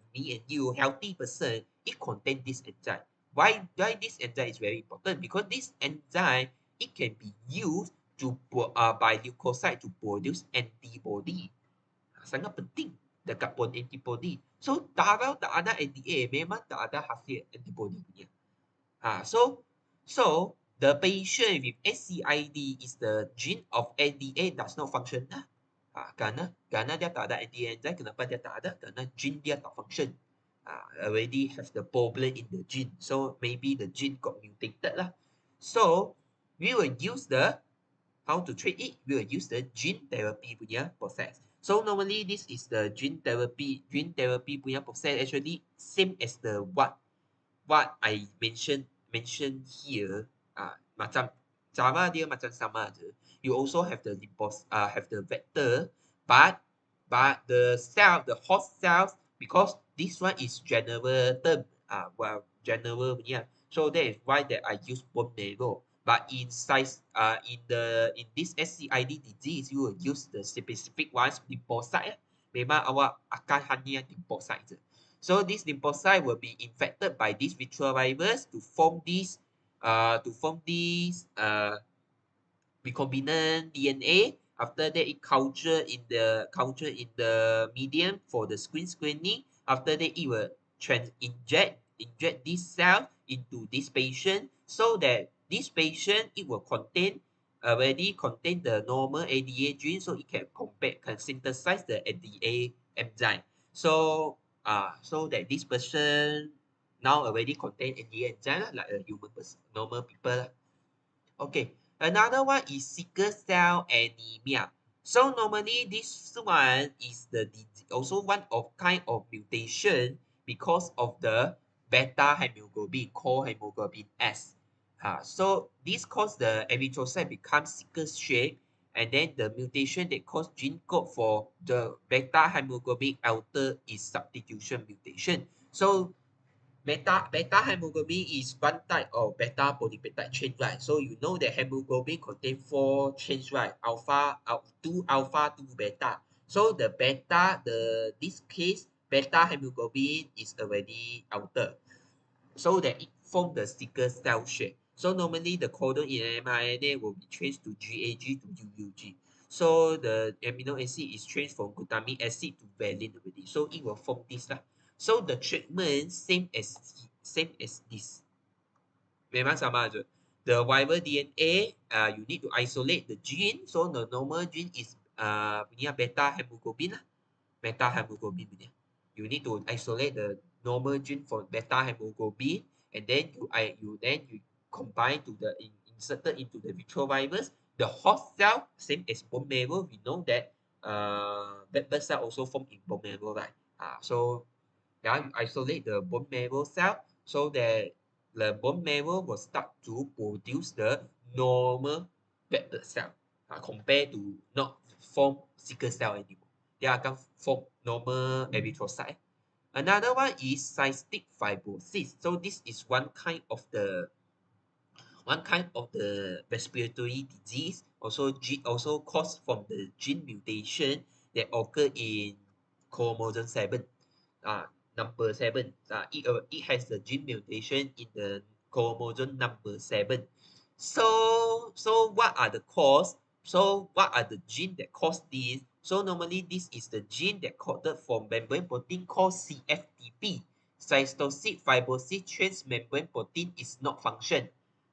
you, healthy person, it contain this enzyme. Why this enzyme is very important? Because this enzyme, it can be used to by leukocyte to produce antibody. Sangat penting dekat pun antibody. So kalau tak ada ADA, memang tak ada hasil antibody punya. So the patient with SCID is the gene of ADA does not function lah. Kerana dia tak ada ADA enzyme, kenapa dia tak ada? Kerana gene dia tak function. Already have the problem in the gene. So maybe the gene got mutated lah. So we will use the how to treat it. We will use the gene therapy punya process. So normally this is the gene therapy punya process actually same as the what I mentioned here. Macam cara dia macam sama je. You also have the vector, but the host cells, because this one is general term, general punya. So that is why that I use bone marrow. But in this SCID disease, you will use the specific ones, lymphocyte. Memang awak akan hanya lymphocyte je. So this lymphocyte will be infected by this retrovirus to form this recombinant DNA. After that, it culture in the medium for the screening. After that, it will inject this cell into this patient, so that this patient it will already contain the normal ADA gene, so it can synthesize the ADA enzyme. So that this person now already contain ADA enzyme like a human person, normal people lah. Okay, another one is sickle cell anemia. So normally this one is also one of kind of mutation because of the beta hemoglobin called hemoglobin S. So this cause the erythrocyte become sickle shape, and then the mutation that cause gene code for the beta hemoglobin alter is substitution mutation. So beta hemoglobin is one type of beta polypeptide chain, right? So you know that hemoglobin contain 4 chains, right? Two alpha, 2 beta. So this case, beta hemoglobin is already altered, so that it form the sickle cell shape. So normally the codon in mRNA will be changed to GAG to UUG. So the amino acid is changed from glutamic acid to valine already. So it will form this lah. So the treatment same as this. Memang sama je. The viral DNA, you need to isolate the gene. So the normal gene is punya beta hemoglobin lah. Beta hemoglobin punya. You need to isolate the normal gene for beta hemoglobin, and then you combine to the inserted into the retrovirus. The host cell, same as bone marrow, we know that red blood cell also form in bone marrow, right? So you isolate the bone marrow cell, so that the bone marrow will start to produce the normal red blood cell, compared to not form sickle cell anymore. They akan form normal erythrocyte. Another one is cystic fibrosis. So this is one kind of the respiratory disease, also caused from the gene mutation that occur in chromosome 7. Number 7. It has the gene mutation in the chromosome number 7. So what are the cause? So what are the gene that cause this? So normally this is the gene that coded for membrane protein called CFTP. Cytosine fibrosis transmembrane protein is not function.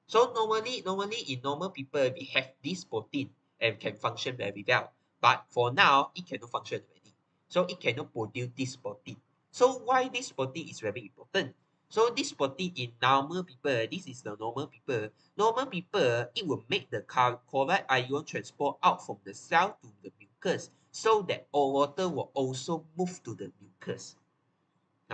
So normally in normal people we have this protein and can function very well. But for now it cannot function already. So it cannot produce this protein. So why this protein is very important? So this protein in normal people, this is the normal people. Normal people, it will make the chloride ion transport out from the cell to the mucus so that all water will also move to the mucus.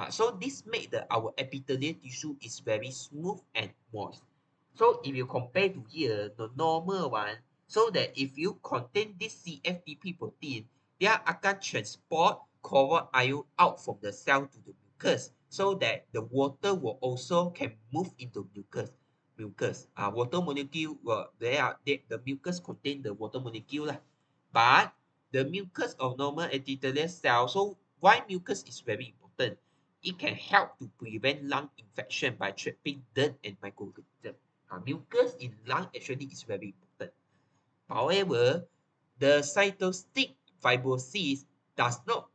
So this make our epithelial tissue is very smooth and moist. So if you compare to here, the normal one, so that if you contain this CFTP protein, dia akan transport chloride ion out from the cell to the mucus so that the water will also can move into mucus. Water molecule the mucus contain the water molecule lah. But the mucus of normal epithelial cell, so why mucus is very important? It can help to prevent lung infection by trapping dirt and microorganisms. Mucus in lung actually is very important. However, the cytostic fibrosis does not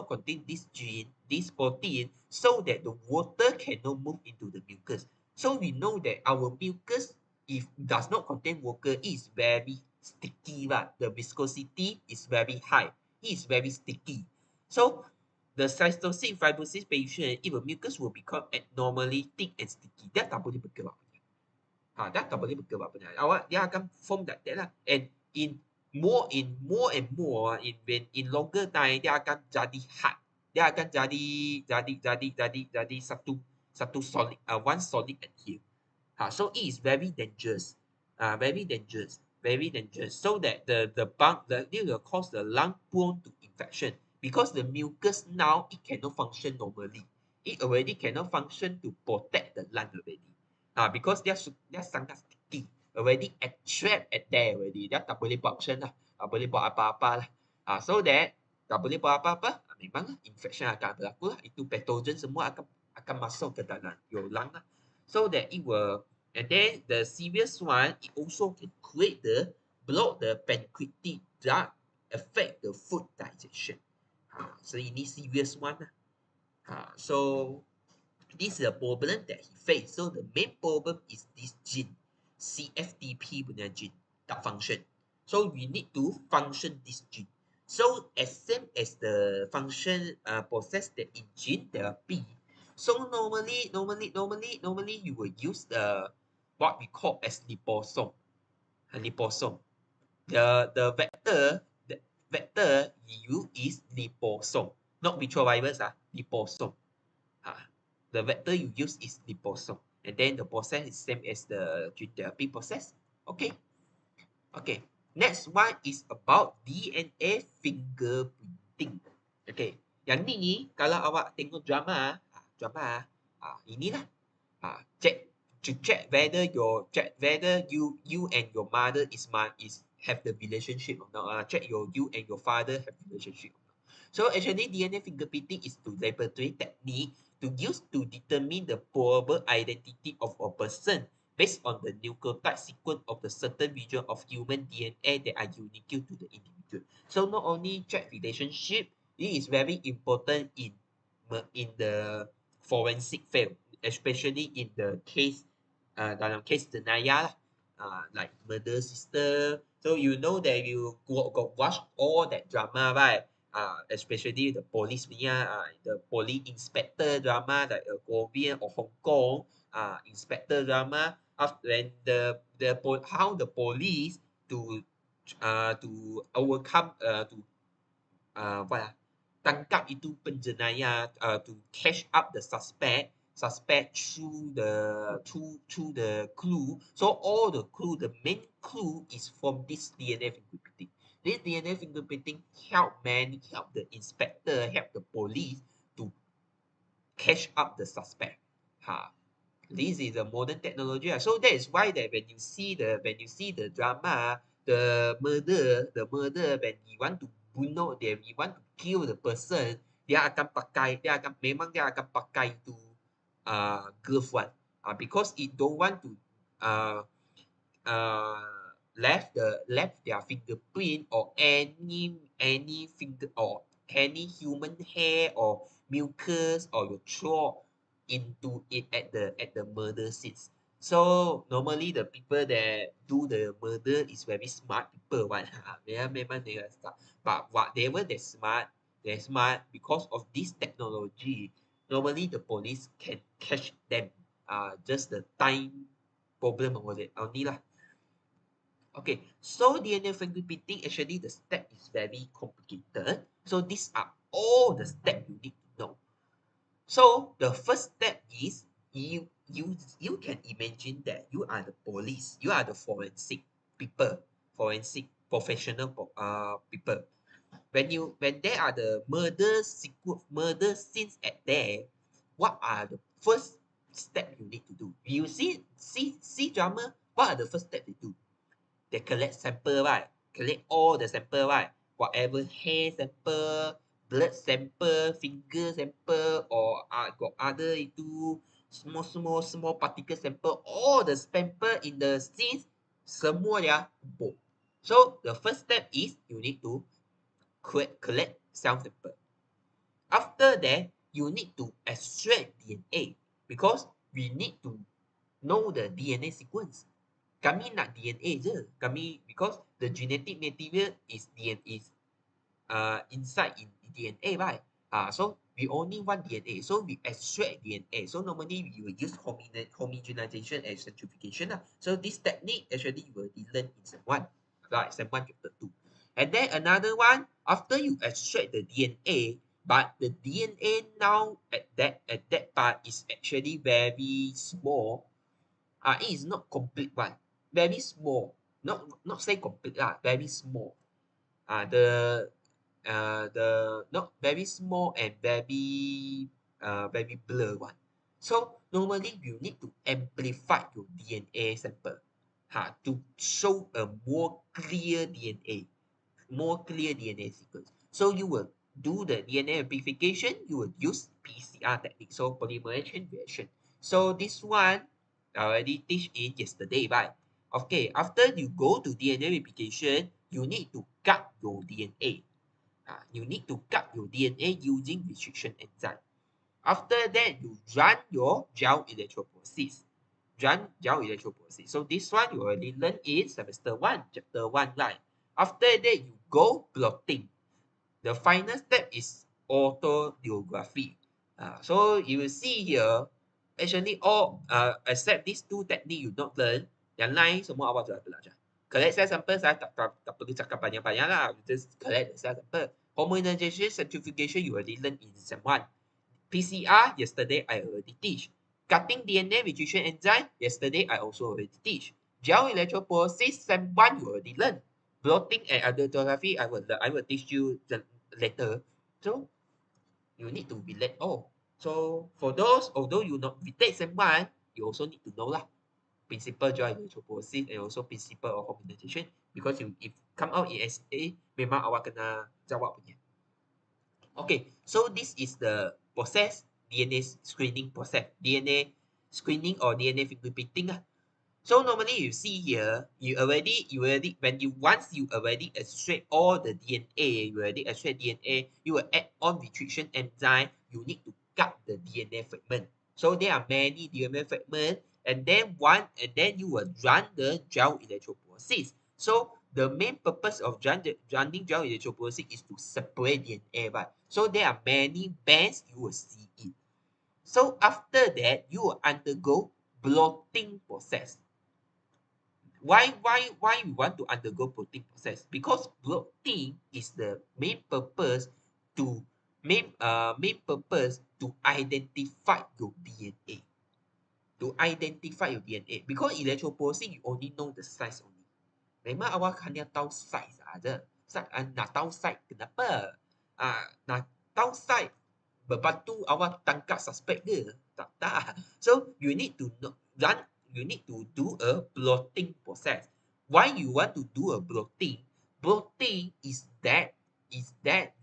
contain this gene, this protein, so that the water cannot move into the mucus. So we know that our mucus, if does not contain water, is very sticky, right? The viscosity is very high. It is very sticky. So the cytostic fibrosis patient, if a mucus will become abnormally thick and sticky, dia tak boleh bergerak. Dah tak boleh bergerak benar. Dia akan form like that lah. And in more and more, in longer time, dia akan jadi hard. Dia akan jadi satu solid, one solid adhere. So it is very dangerous. Very dangerous. Very dangerous. So that it will cause the lung prone to infection. Because the mucus now, it cannot function normally. It already cannot function to protect the lung already. Because dia sangat sticky. Already trapped at there already. Dia tak boleh function lah. Tak boleh buat apa-apa lah. So that tak boleh buat apa-apa, memang infection akan berlaku lah. Itu pathogen semua akan masuk ke dalam your lung lah. So that it will, and then the serious one, it also can block the pancreatic duct, affect the food digestion. So ini serious one lah. So this is a problem that he faced. So the main problem is this gene, CFTP punya gene, tak function. So we need to function this gene. So as same as the function process that in gene therapy. So normally you will use the what we call as liposome. Liposome. The vector you is liposome, not retrovirus. Liposome. The vector you use is liposome, and then the process is same as the gene therapy process. Okay. Next one is about DNA fingerprinting. Okay. Yang ni kalau awak tengok drama, inilah. Check to check whether you and your mother is have the relationship or not. Check you and your father have relationship or not. So actually DNA fingerprinting is the laboratory technique to use to determine the probable identity of a person based on the nucleotide sequence of the certain region of human DNA that are unique to the individual. So not only check relationship, it is very important in the forensic field, especially in the case dalam case jenayah like murder sister. So you know that you got watch all that drama, right? Especially the police punya, the police inspector drama like Korean or Hong Kong inspector drama. When how the police to overcome what tangkap itu penjenayah, to catch up the suspect through the clue. So all the clue, the main clue is from this DNA fingerprinting. This DNA fingerprinting help the inspector, help the police to catch up the suspect. This is a modern technology. So that is why that when you see the drama, the murder, when you want to bunuh dia, you want to kill the person, dia akan pakai itu glove one. Because it don't want to uh, left their fingerprint or any finger or any human hair or mucus or your throat into it at the murder scenes. So normally the people that do the murder is very smart people one. Memang they are smart. But whatever they're smart because of this technology. Normally the police can catch them. Just the time problem over it only lah. Okay, so DNA fingerprinting actually the step is very complicated. So these are all the steps you need to know. So the first step is you can imagine that you are the police, you are the forensic people, forensic professional people. When there are the murder scenes at there, what are the first step you need to do? You see drama, what are the first step they do? They collect sample, right? Collect all the sample, right? Whatever hair sample, blood sample, finger sample, or got other itu small particle sample, all the sample in the scenes, semua ya kumpul. So the first step is you need to collect cell sample. After that, you need to extract DNA because we need to know the DNA sequence. Kami nak DNA je. Kami because the genetic material is DNA is inside in DNA, right? So we only want DNA. So we extract DNA. So normally we will use homogenization and centrifugation. So this technique actually you will learn in sem 1, right? Sem 1 chapter 2. And then another one, after you extract the DNA, but the DNA now at that part is actually very small. It is not complete one. Very small. Not say complete lah, very small. The not very small and very blur one. So normally you need to amplify your DNA sample to show a more clear DNA, more clear DNA sequence. So you will do the DNA amplification, you will use PCR technique, so polymerase chain reaction. So this one I already teach it yesterday, right? Okay, after you go to DNA replication, you need to cut your DNA. You need to cut your DNA using restriction enzyme. After that, you run your gel electrophoresis. Run gel electrophoresis. So this one you already learned in semester 1, chapter 1, right? After that, you go blotting. The final step is autolithography. So you will see here, actually all except these two technique you not learn, yang lain semua awak sudah belajar. Collect cell sample saya tak perlu cakap banyak-banyak lah. Just collect the cell sample. Homogenization, centrifugation you already learn in sem 1. PCR, yesterday I already teach. Cutting DNA restriction enzyme, yesterday I also already teach. Gel electrophoresis, sem 1 you already learn. Blotting and autolithography, I will teach you later. So you need to relate all. So for those, although you not retake sem 1, you also need to know lah. Principle gel electrophoresis and also principle of homogenization, because you if come out in SA, memang awak kena jawab punya. Okay, so this is the process, DNA screening process, DNA screening or DNA fingerprinting lah. So normally you see here, you already once you already extract all the DNA, you already extract DNA, you will add on restriction enzyme, you need to cut the DNA fragment. So there are many DNA fragments, and then you will run the gel electrophoresis. So the main purpose of running gel electrophoresis is to separate DNA, right? So there are many bands you will see it. So after that, you will undergo blotting process. Why we want to undergo blotting process? Because blotting is the main purpose to identify your DNA. To identify your DNA. Because electrophoresis you only know the size only. Memang awak hanya tahu size aja. Nak tahu size kenapa? Nak tahu size lepas tu awak tangkap suspect ke? Tak. So you need to you need to do a blotting process. Why you want to do a blotting? Blotting is that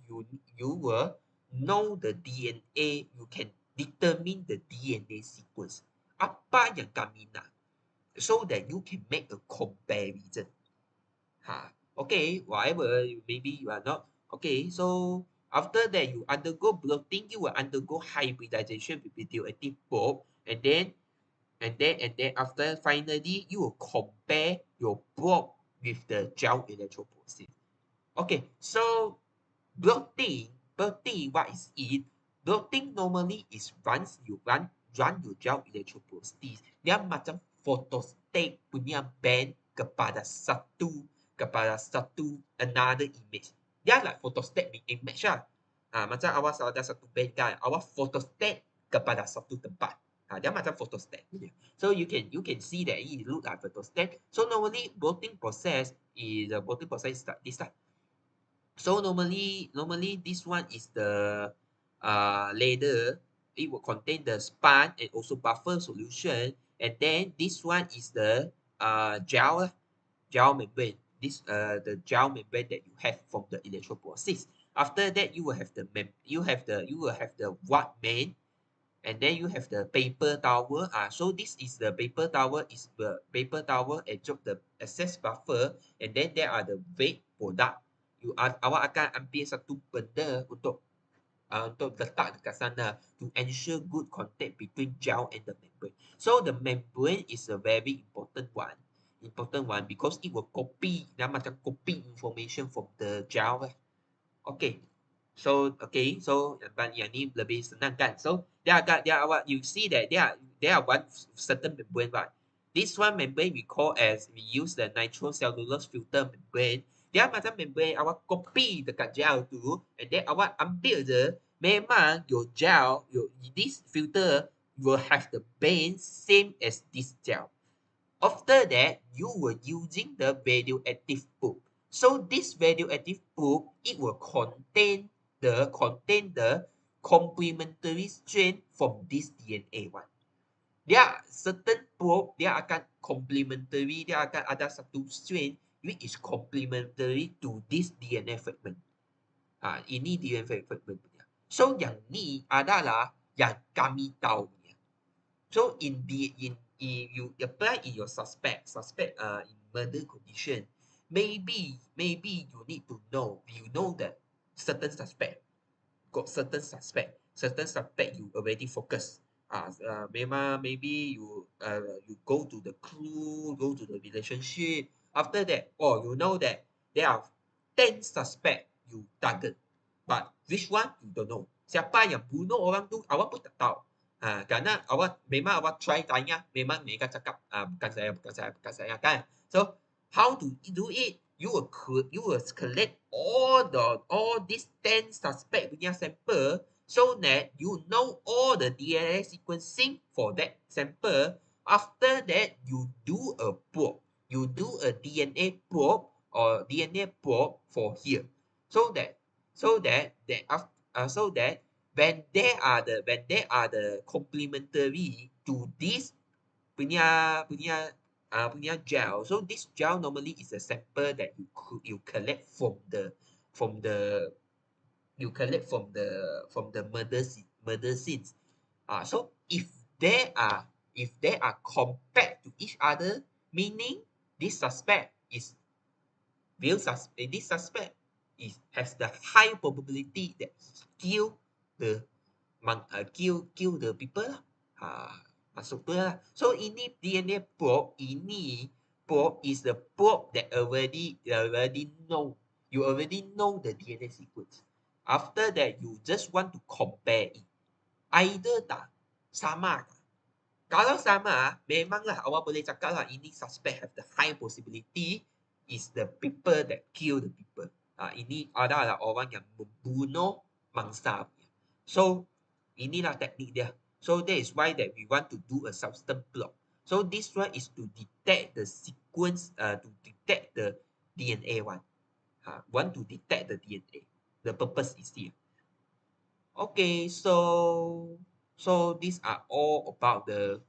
you will know the DNA, you can determine the DNA sequence. Apa yang kami nak? so that you can make a comparison. Okay, whatever, maybe you are not. Okay, so after that you undergo bloating, you will undergo hybridization with radioactive probe, and then after finally you will compare your probe with the gel electrophoresis. Okay, so bloating, what is it? Bloating normally is once you run your gel electrophoresis, dia macam photostat punya band kepada satu another image. Dia like photostat image lah. Macam awak ada satu band kan, awak photostat kepada satu tempat. Dia macam photostat. So you can see that it look like photostat. So normally bloating process is like this lah. So normally this one is the ladder. It will contain the sponge and also buffer solution, and then this one is the gel membrane. This the gel membrane that you have from the electrophoresis. After that, you will have the what main, and then you have the paper towel. So this is the paper towel, is the paper towel absorb the excess buffer, and then there are the weight product. Awak akan ambil satu benda untuk letak dekat sana to ensure good contact between gel and the membrane. So the membrane is a very important one because it will copy, macam copy information from the gel. Okay. So yang ni lebih senang kan. So you see that there are one certain membrane, right? This one membrane we use the nitrocellulose filter membrane. Dia macam membrane awak copy dekat gel tu, and then awak ambil je, memang this filter will have the band same as this gel. After that, you were using the radioactive probe. So this radioactive probe, it will contain the complementary strain from this DNA one. Dia certain probe, dia akan complementary, dia akan ada satu strain which is complementary to this DNA fragment. Ini DNA fragment punya. So yang ni adalah yang kami tahu. So if you apply in your suspect in murder condition, maybe you need to know, that certain suspect you already focus. Maybe you go to the clue, go to the relationship. After that, or you know that there are 10 suspect you target, but which one you don't know. Siapa yang bunuh orang tu awak pun tak tahu. Kerana memang awak try tanya, memang mereka cakap bukan saya kan. So how to do it? You will collect all these 10 suspect punya sample, so that you know all the DNA sequencing for that sample. After that, you do a probe. You do a DNA probe or DNA probe for here, so that when they are the complementary to this punya gel. So this gel normally is a sample that you collect from the murder scenes. So if they are compared to each other, meaning this suspect has the high probability that kill the people lah. Masuk tu lah. So ini DNA probe, is the probe that already know. You already know the DNA sequence. After that, you just want to compare it. Either tak sama. Kalau sama, memanglah awak boleh cakap lah, ini suspect have the high possibility is the people that kill the people. Ini adalah orang yang membunuh mangsa. So inilah teknik dia. So that is why that we want to do a substance block. So this one is to detect the sequence, to detect the DNA one. Want to detect the DNA. The purpose is here. Okay, so these are all about the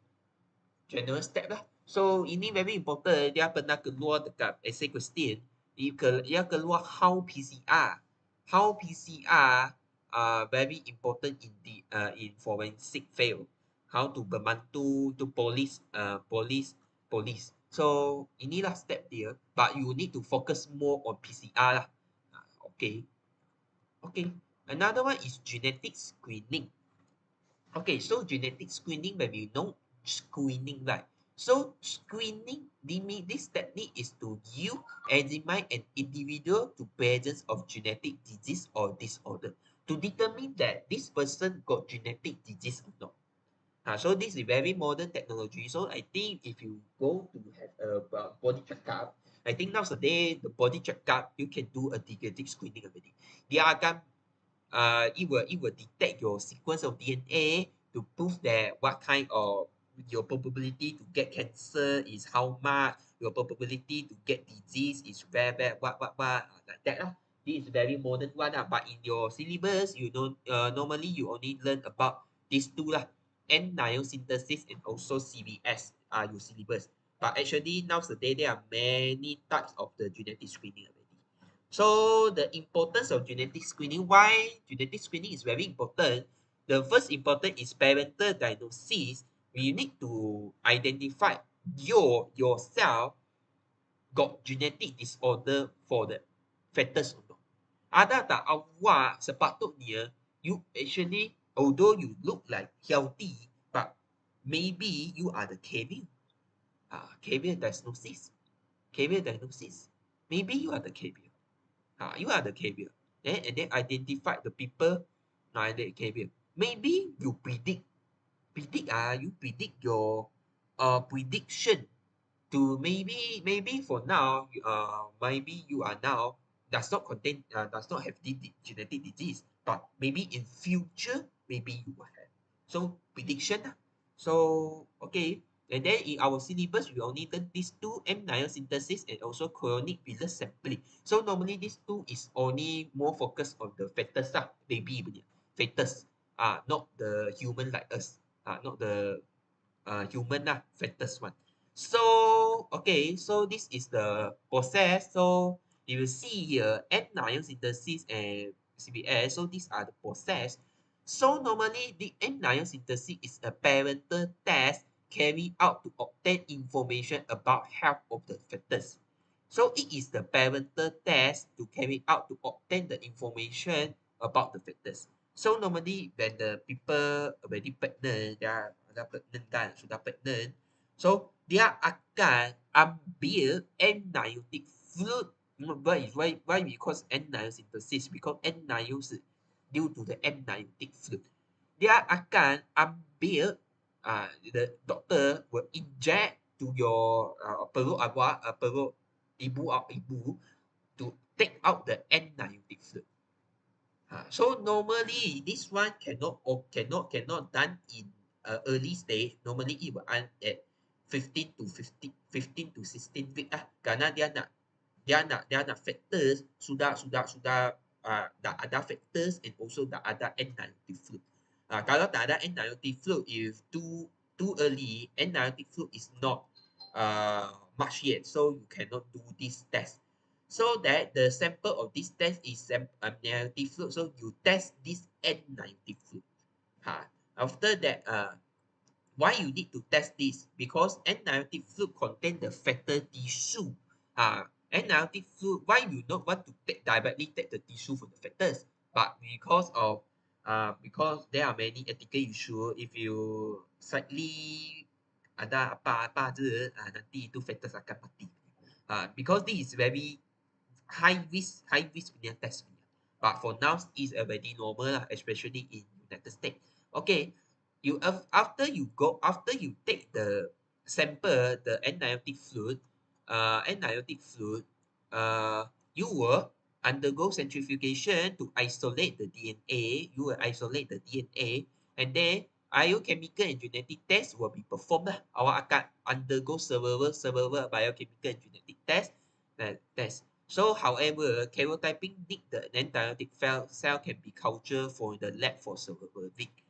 general step lah. So ini very important. Dia pernah keluar dekat essay question. Dia keluar how PCR. How PCR very important in forensic field. How to membantu to police police. So inilah step dia, but you need to focus more on PCR lah. Okay. Okay. Another one is genetic screening. Okay, so genetic screening, when we know screening, right? So screening, this technique is to you examine an individual to presence of genetic disease or disorder to determine that this person got genetic disease or not. So this is very modern technology. So I think if you go to have a body checkup, I think nowadays the body checkup you can do a genetic screening already. Dia akan it will detect your sequence of DNA to prove that what kind of your probability to get cancer is how much, your probability to get disease is very bad, what, like that lah. This is very modern one lah. But in your syllabus, you don't normally you only learn about these two lah, N synthesis and also CBS are your syllabus. But actually nowadays there are many types of the genetic screening already. So the importance of genetic screening, why genetic screening is very important. The first important is parental diagnosis. We need to identify yourself got genetic disorder for the fetus or not. Ada tak awak sepatutnya you actually although you look like healthy but maybe you are the carrier. Carrier diagnosis. Carrier diagnosis. Maybe you are the carrier. You are the carrier. And then identify the people the carrier. Maybe you predict your prediction to maybe for now maybe you are now does not have genetic disease, but maybe in future maybe you will have. So prediction lah. So okay, and then in our syllabus we only learn these two, synthesis and also chronic villus sampling. So normally these two is only more focused on the fetus lah, baby punya fetus, not the human like us, not the human lah, fetus one. So okay, so this is the process. So you will see here N9 synthesis and CBS. So these are the process. So normally the N9 synthesis is a parental test carried out to obtain information about health of the fetus. So it is the parental test to carry out to obtain the information about the fetus. So normally when the people already pregnant, dah pregnant kan, sudah pregnant, so dia akan ambil amniotic fluid. Why because amniosynthesis? Because amnio是 due to the amniotic fluid. Dia akan ambil the doctor will inject to your perut awak, perut ibu to take out the amniotic fluid. So normally this one cannot done in early stage. Normally it will end at 15 to 16 week Karena dia nak factors dah ada factors and also dah ada amniotic fluid. Kalau tak ada amniotic fluid, if too early, amniotic fluid is not much yet, so you cannot do this test. So that the sample of this test is amniotic fluid. So you test this amniotic fluid. After that, why you need to test this? Because amniotic fluid contain the fetal tissue. Amniotic fluid, why you don't want to directly take the tissue from the fetus? But because there are many ethical issues. If you slightly ada apa-apa je, nanti itu fetus akan mati. Because this is very high risk punya test punya. But for now is already normal lah, especially in United States. Okay, after you take the sample, the amniotic fluid, you will undergo centrifugation to isolate the DNA. You will isolate the DNA, and then biochemical and genetic test will be performed lah. Awak akan undergo several biochemical and genetic test. So, however, karyotyping need the amniotic cell can be cultured for the lab for several weeks.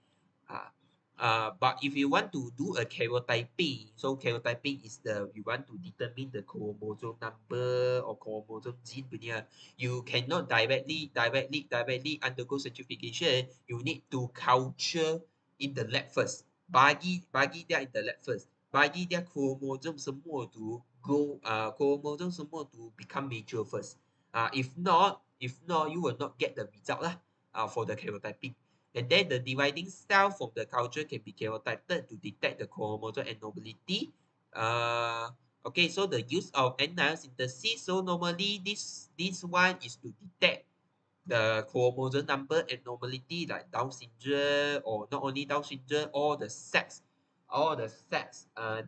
But if you want to do a karyotyping, so karyotyping is you want to determine the chromosome number or chromosome gene punya. You cannot directly undergo centrifugation. You need to culture in the lab first. Bagi dia in the lab first. bagi dia chromosome semua tu chromosome semua tu become mature first. If not, you will not get the result lah for the karyotyping. And then the dividing cell from the culture can be karyotyped to detect the chromosome abnormality. Okay, so the use of enzyme synthesis. So normally this one is to detect the chromosome number abnormality like Down syndrome, or not only Down syndrome, all the sex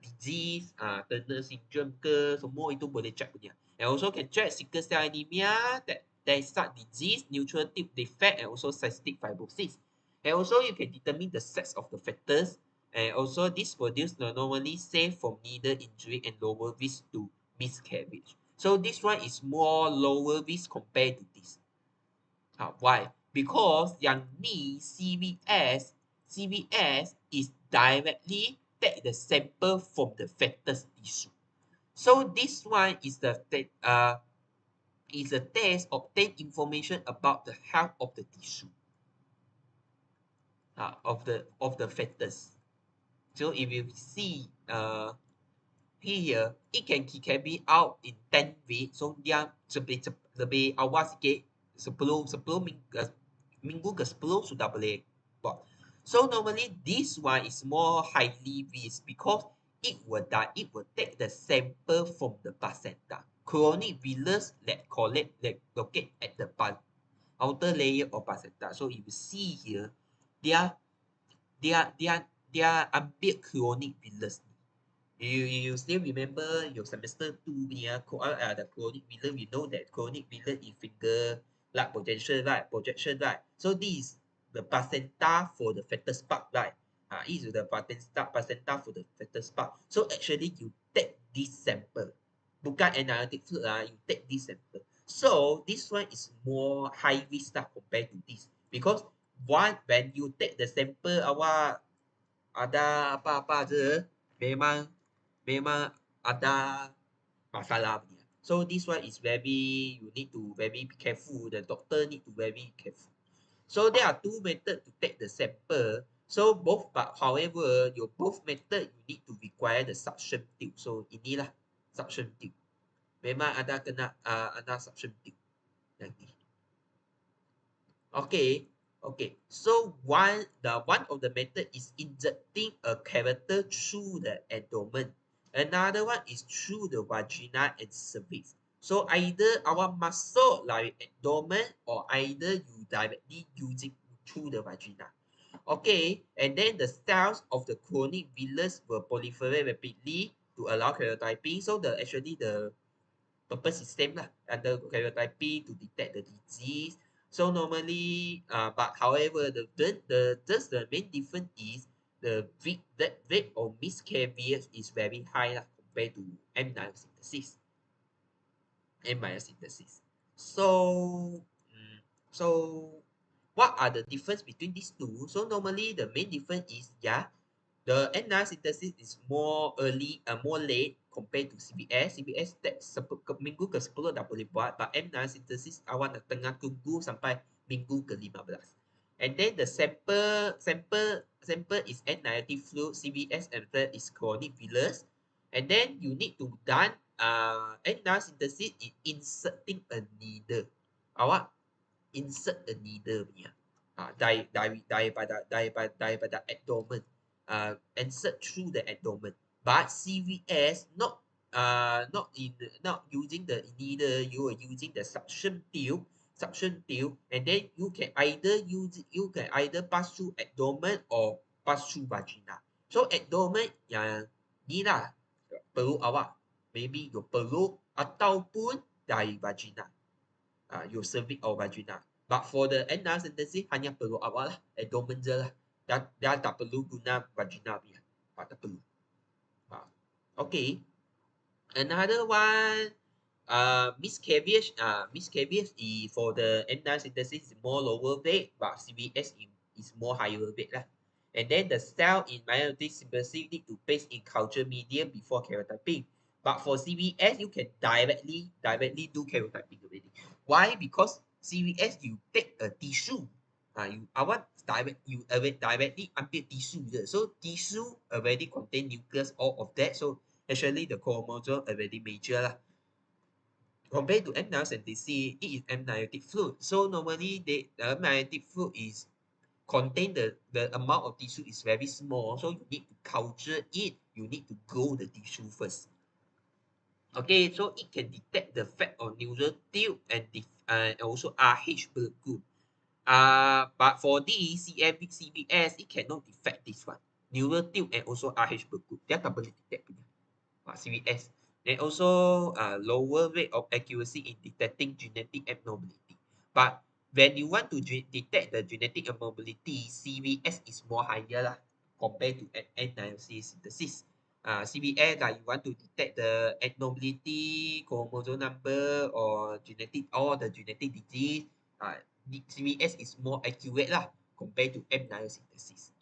disease, Turner syndrome ke, semua itu boleh check punya. And also can check sickle cell anemia, that there is such disease, neutral tube defect, and also cystic fibrosis. And also you can determine the sex of the fetus, and also this produce normally safe from needle injury and lower risk to miscarriage. So this one is more lower risk compared to this. Why? Because yang ni CVS is directly take the sample from the fetus tissue. So this one is a test obtain information about the health of the tissue of the fetus. So if you see here, it can be out in 10 weeks. So dia lebih awal sikit, 10 minggu ke 10 sudah boleh buat. So normally this one is more highly risk because it will take the sample from the placenta. Chronic villus locate at the outer layer of placenta. So if you see here, dia ambil chronic villus. You still remember your semester 2 punya the chronic villus. We know that chronic villus is finger like projection, right? So this is the placenta for the fetus part, right? This is the placenta for the fetus part. So actually you take this sample, bukan analytic fluid you take this sample. So this one is more high risk compared to this, because when you take the sample, awak ada apa-apa je, memang ada masalah punya. So this one is you need to very be careful. The doctor need to very careful. So there are two methods to take the sample. So but however, your both method you need to require the suction tube. So inilah suction tube. Memang ada suction tube nanti. Okay. So one of the method is injecting a catheter through the abdomen. Another one is through the vagina and cervix. So either our muscle like abdomen, or either you directly using through the vagina. Okay, and then the cells of the chronic villus will proliferate rapidly to allow karyotyping. So the purpose is same lah, under karyotyping to detect the disease. So normally, but however, the main difference is the rate of miscarriage is very high lah, compared to amniocentesis. So, so what are the difference between these two? So normally the main difference is the amniocentesis is more early, more late compared to CBS. CBS minggu ke-10 dah boleh buat, but amniocentesis awak nak tengah tunggu sampai minggu ke-15. And then the sample is amniotic fluid, CBS and third is chronic villus. And then you need to done amniocentesis is inserting a needle. Awak insert a needle punya. Daripada abdomen. Insert through the abdomen. But CVS not using the needle, you are using the suction tube, and then you can either pass through abdomen or pass through vagina. So abdomen yang ni lah, perut awak, maybe your perut ataupun dari vagina, your cervix or vagina. But for the amniocentesis hanya perut awak lah, abdomen je lah. Dia tak perlu guna vagina punya. Tak perlu. Okay. Another one, miscarriage. Miscarriage is for the amniocentesis is more lower rate, but CVS is more higher rate lah. And then the cell in meiotic symbiosis need to paste in culture medium before karyotyping. But for CVS, you can directly do karyotyping already. Why? Because CVS you take a tissue. you directly ambil tissue je. So tissue already contain nucleus, all of that. So actually the chromosome already major lah. Compared to M-niacin, it is amniotic fluid. So normally the amniotic fluid is contain the amount of tissue is very small. So you need to culture it. You need to grow the tissue first. Okay, so it can detect the fat on neural tube and also RH blood group. But for this CBS, it cannot detect this one. Neural tube and also RH blood group. Dia tak boleh detect punya. CBS. And also lower rate of accuracy in detecting genetic abnormality. But when you want to detect the genetic abnormality, CBS is more higher lah compared to N-niacin synthesis. CBS you want to detect the abnormality, chromosome number or the genetic disease. CBS is more accurate lah compared to M-niacin synthesis.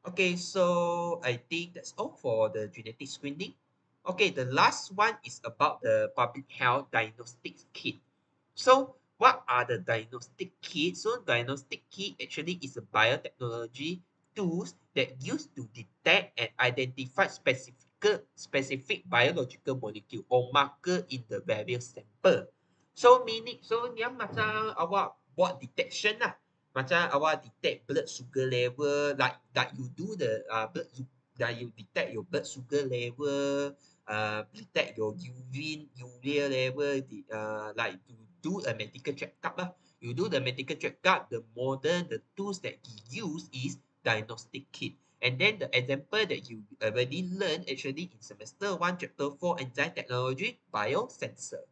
Okay, so I think that's all for the genetic screening. Okay, the last one is about the public health diagnostic kit. So what are the diagnostic kits? So diagnostic kit actually is a biotechnology tools that used to detect and identify specific biological molecule or marker in the various sample. So meaning, so yang macam awak buat detection lah. Macam awak detect blood sugar level, like you do the that you detect your blood sugar level, detect your urea level, like to do a medical checkup lah. You do the medical checkup, the tools that you use is diagnostic kit. And then the example that you already learned actually in semester 1, chapter 4, enzyme technology, biosensor.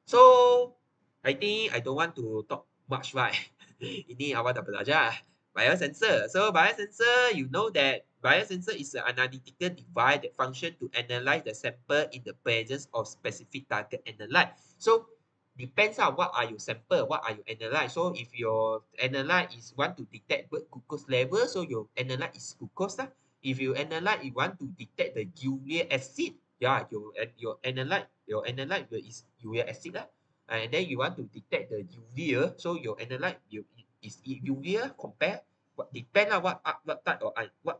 So, I think I don't want to talk much, right? Ini awak dah belajar. Biosensor. So, biosensor, you know that biosensor is an analytical device that function to analyze the sample in the presence of specific target analyte. So, depends on what are your sample, what are you analyze. So, if your analyte is want to detect blood glucose level, so your analyte is glucose lah. If you analyze, you want to detect the uric acid, yeah, your analyte is uric acid lah. And then you want to detect the urea, so your analyte is urea compare. Depend on what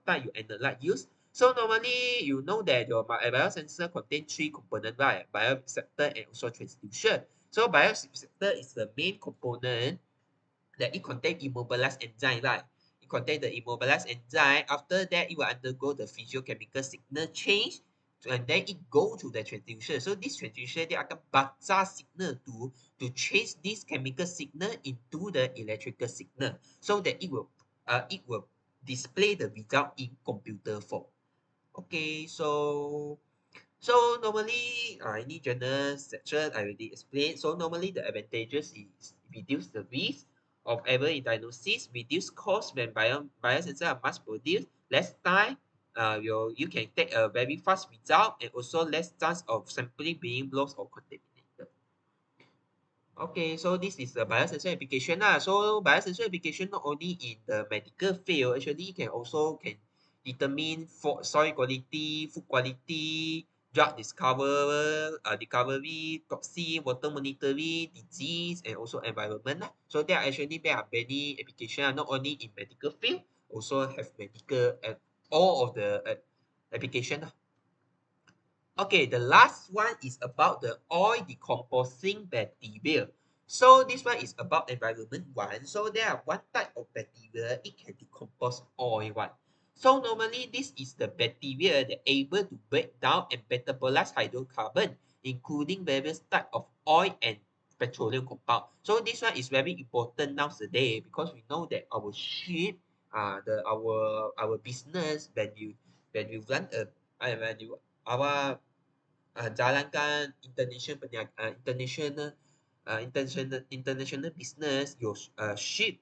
type you analyte use. So normally you know that your biosensor contain three components, right? Bioreceptor and also transducer. So bioreceptor is the main component that it contains immobilized enzyme, right? It contains the immobilized enzyme. After that, it will undergo the physiochemical signal change, and then it go to the transducer. So this transducer dia akan baca signal to change this chemical signal into the electrical signal, so that it will display the result in computer form. Okay, so normally, any general section I already explained. So normally the advantages is reduce the risk of error in diagnosis, reduce cost when biosensor are mass produced, less time, you can take a very fast result, and also less chance of sampling being lost or contaminated. Okay, so this is the biosensor application lah. So biosensor application not only in the medical field, actually can determine soil quality, food quality, drug discovery, toxin, water monitoring, disease, and also environment lah. So there are many applications, not only in medical field, also have medical and all of the application lah. Okay, the last one is about the oil decomposing bacteria. So this one is about environment one. So there are one type of bacteria, it can decompose oil one. So normally this is the bacteria that able to break down and metabolize hydrocarbon, including various type of oil and petroleum compound. So this one is very important nowadays because we know that our ship, our business when you run a when you awak jalankan international business, your ship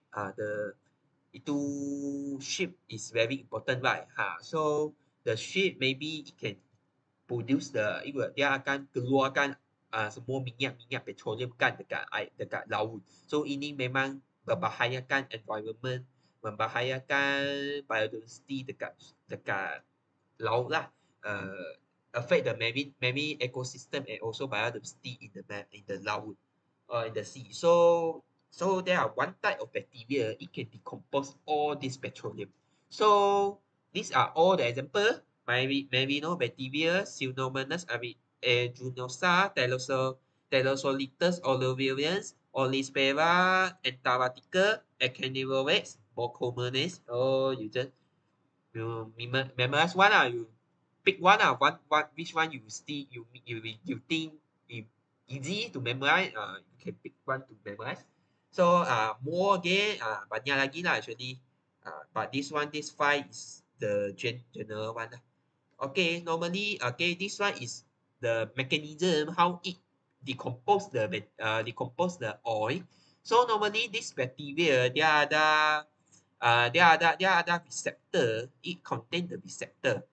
itu ship is very important, right? So the ship maybe it can produce dia akan keluarkan semua minyak petroleum kan dekat laut. So ini memang membahayakan environment, membahayakan biodiversity dekat laut lah. Affect the marine ecosystem and also biodiversity in the laut or in the sea. So So there are one type of bacteria, it can decompose all this petroleum. So these are all the example. Bacteria, Pseudomonas aeruginosa, Thalassolitus olearians, Olispera, Antarctica, Echinorex, Bocomones. Oh, you memorize one you pick one one which one you see you think it easy to memorize you can pick one to memorize. So more again banyak lagi lah actually but this five is the general one lah. Okay, normally okay this one is the mechanism how it decompose the oil. So normally this bacteria there are the receptor. It contain the receptor.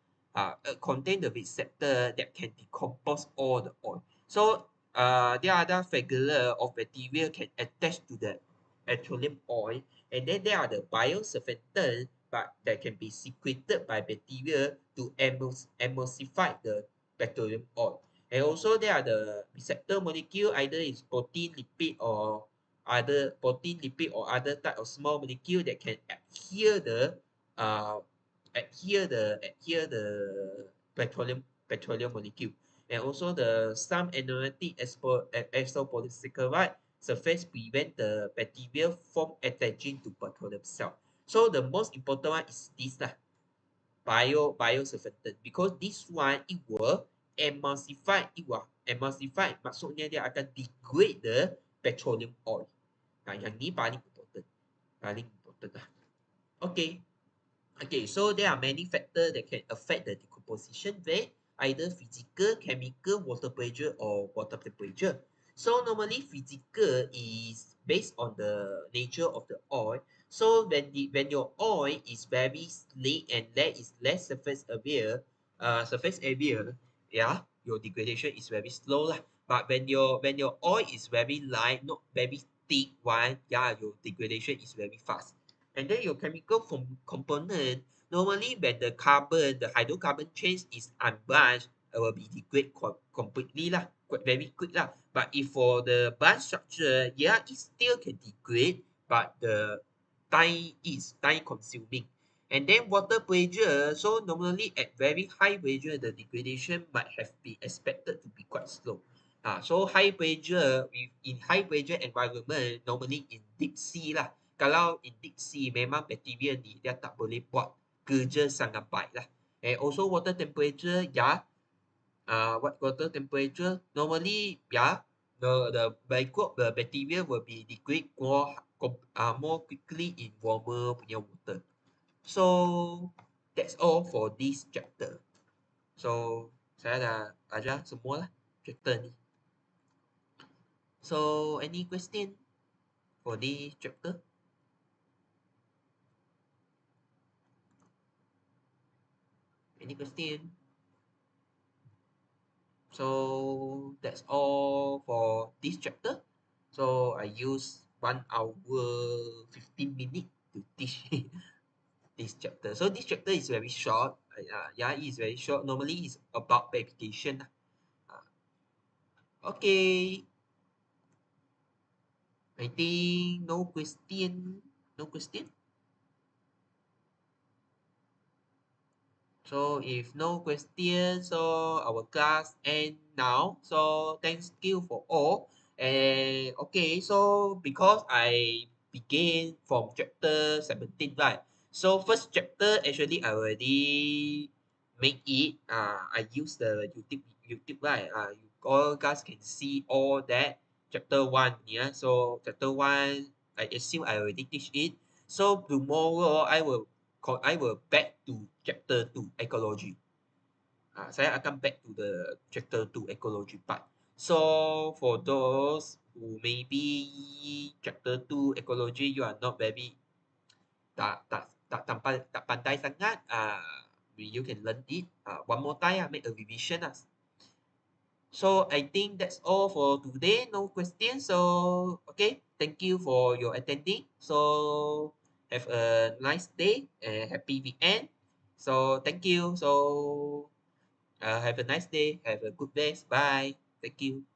Contain the receptor that can decompose all the oil. So there are the regular of bacteria can attach to the petroleum oil, and then there are the biosurfactant, but that can be secreted by bacteria to emulsify the petroleum oil. And also there are the receptor molecule, either is protein, lipid, or other protein, lipid, or other type of small molecule that can uh, adhere the petroleum molecule. And also the some aromatic isopolysaccharide surface prevent the bacteria from attaching to petroleum cell. So the most important one is this lah, biosurfactant, because this one it will emulsify maksudnya dia akan degrade the petroleum oil. Yang ni paling important lah. Okay. Okay, so there are many factors that can affect the decomposition rate, either physical, chemical, water pressure, or water temperature. So normally physical is based on the nature of the oil. So when your oil is very slick and there is less surface area, yeah, your degradation is very slow lah. But when your oil is very light, not very thick one, yeah, your degradation is very fast. And then your chemical component, normally when the hydrocarbon chain is unbranched, it will be degrade completely lah, very quick lah. But if for the branch structure, yeah, it still can degrade, but the time consuming. And then water pressure, so normally at very high pressure, the degradation might have been expected to be quite slow. So in high pressure environment, normally in deep sea lah. Kalau in deep sea, memang bacteria ni dia tak boleh buat kerja sangat baik lah. And also water temperature, yeah. What water temperature? Normally, yeah, the bacteria will be degrade more quickly in warmer punya water. So that's all for this chapter. So saya dah ajar semua lah chapter ni. So any question for this chapter? Any question? So that's all for this chapter. So I use 1 hour 15 minutes to teach this chapter. So this chapter is very short. Yeah, it is very short. Normally it's about purification. Okay. I think no question. No question. So if no questions, so our class end now. So thank you for all. And okay, so because I begin from chapter 17, right? So first chapter actually I already make it. I use the YouTube, right? You all guys can see all that chapter 1, yeah. So chapter 1, I assume I already teach it. So tomorrow I will back to chapter 2 ecology. Saya akan back to the chapter 2 ecology part. So for those who maybe chapter 2 ecology you are not very tak pandai sangat, you can learn it one more time, make a revision. So I think that's all for today. No questions. So okay, thank you for your attending. So have a nice day and happy weekend. So thank you. So have a nice day. Have a good day. Bye. Thank you.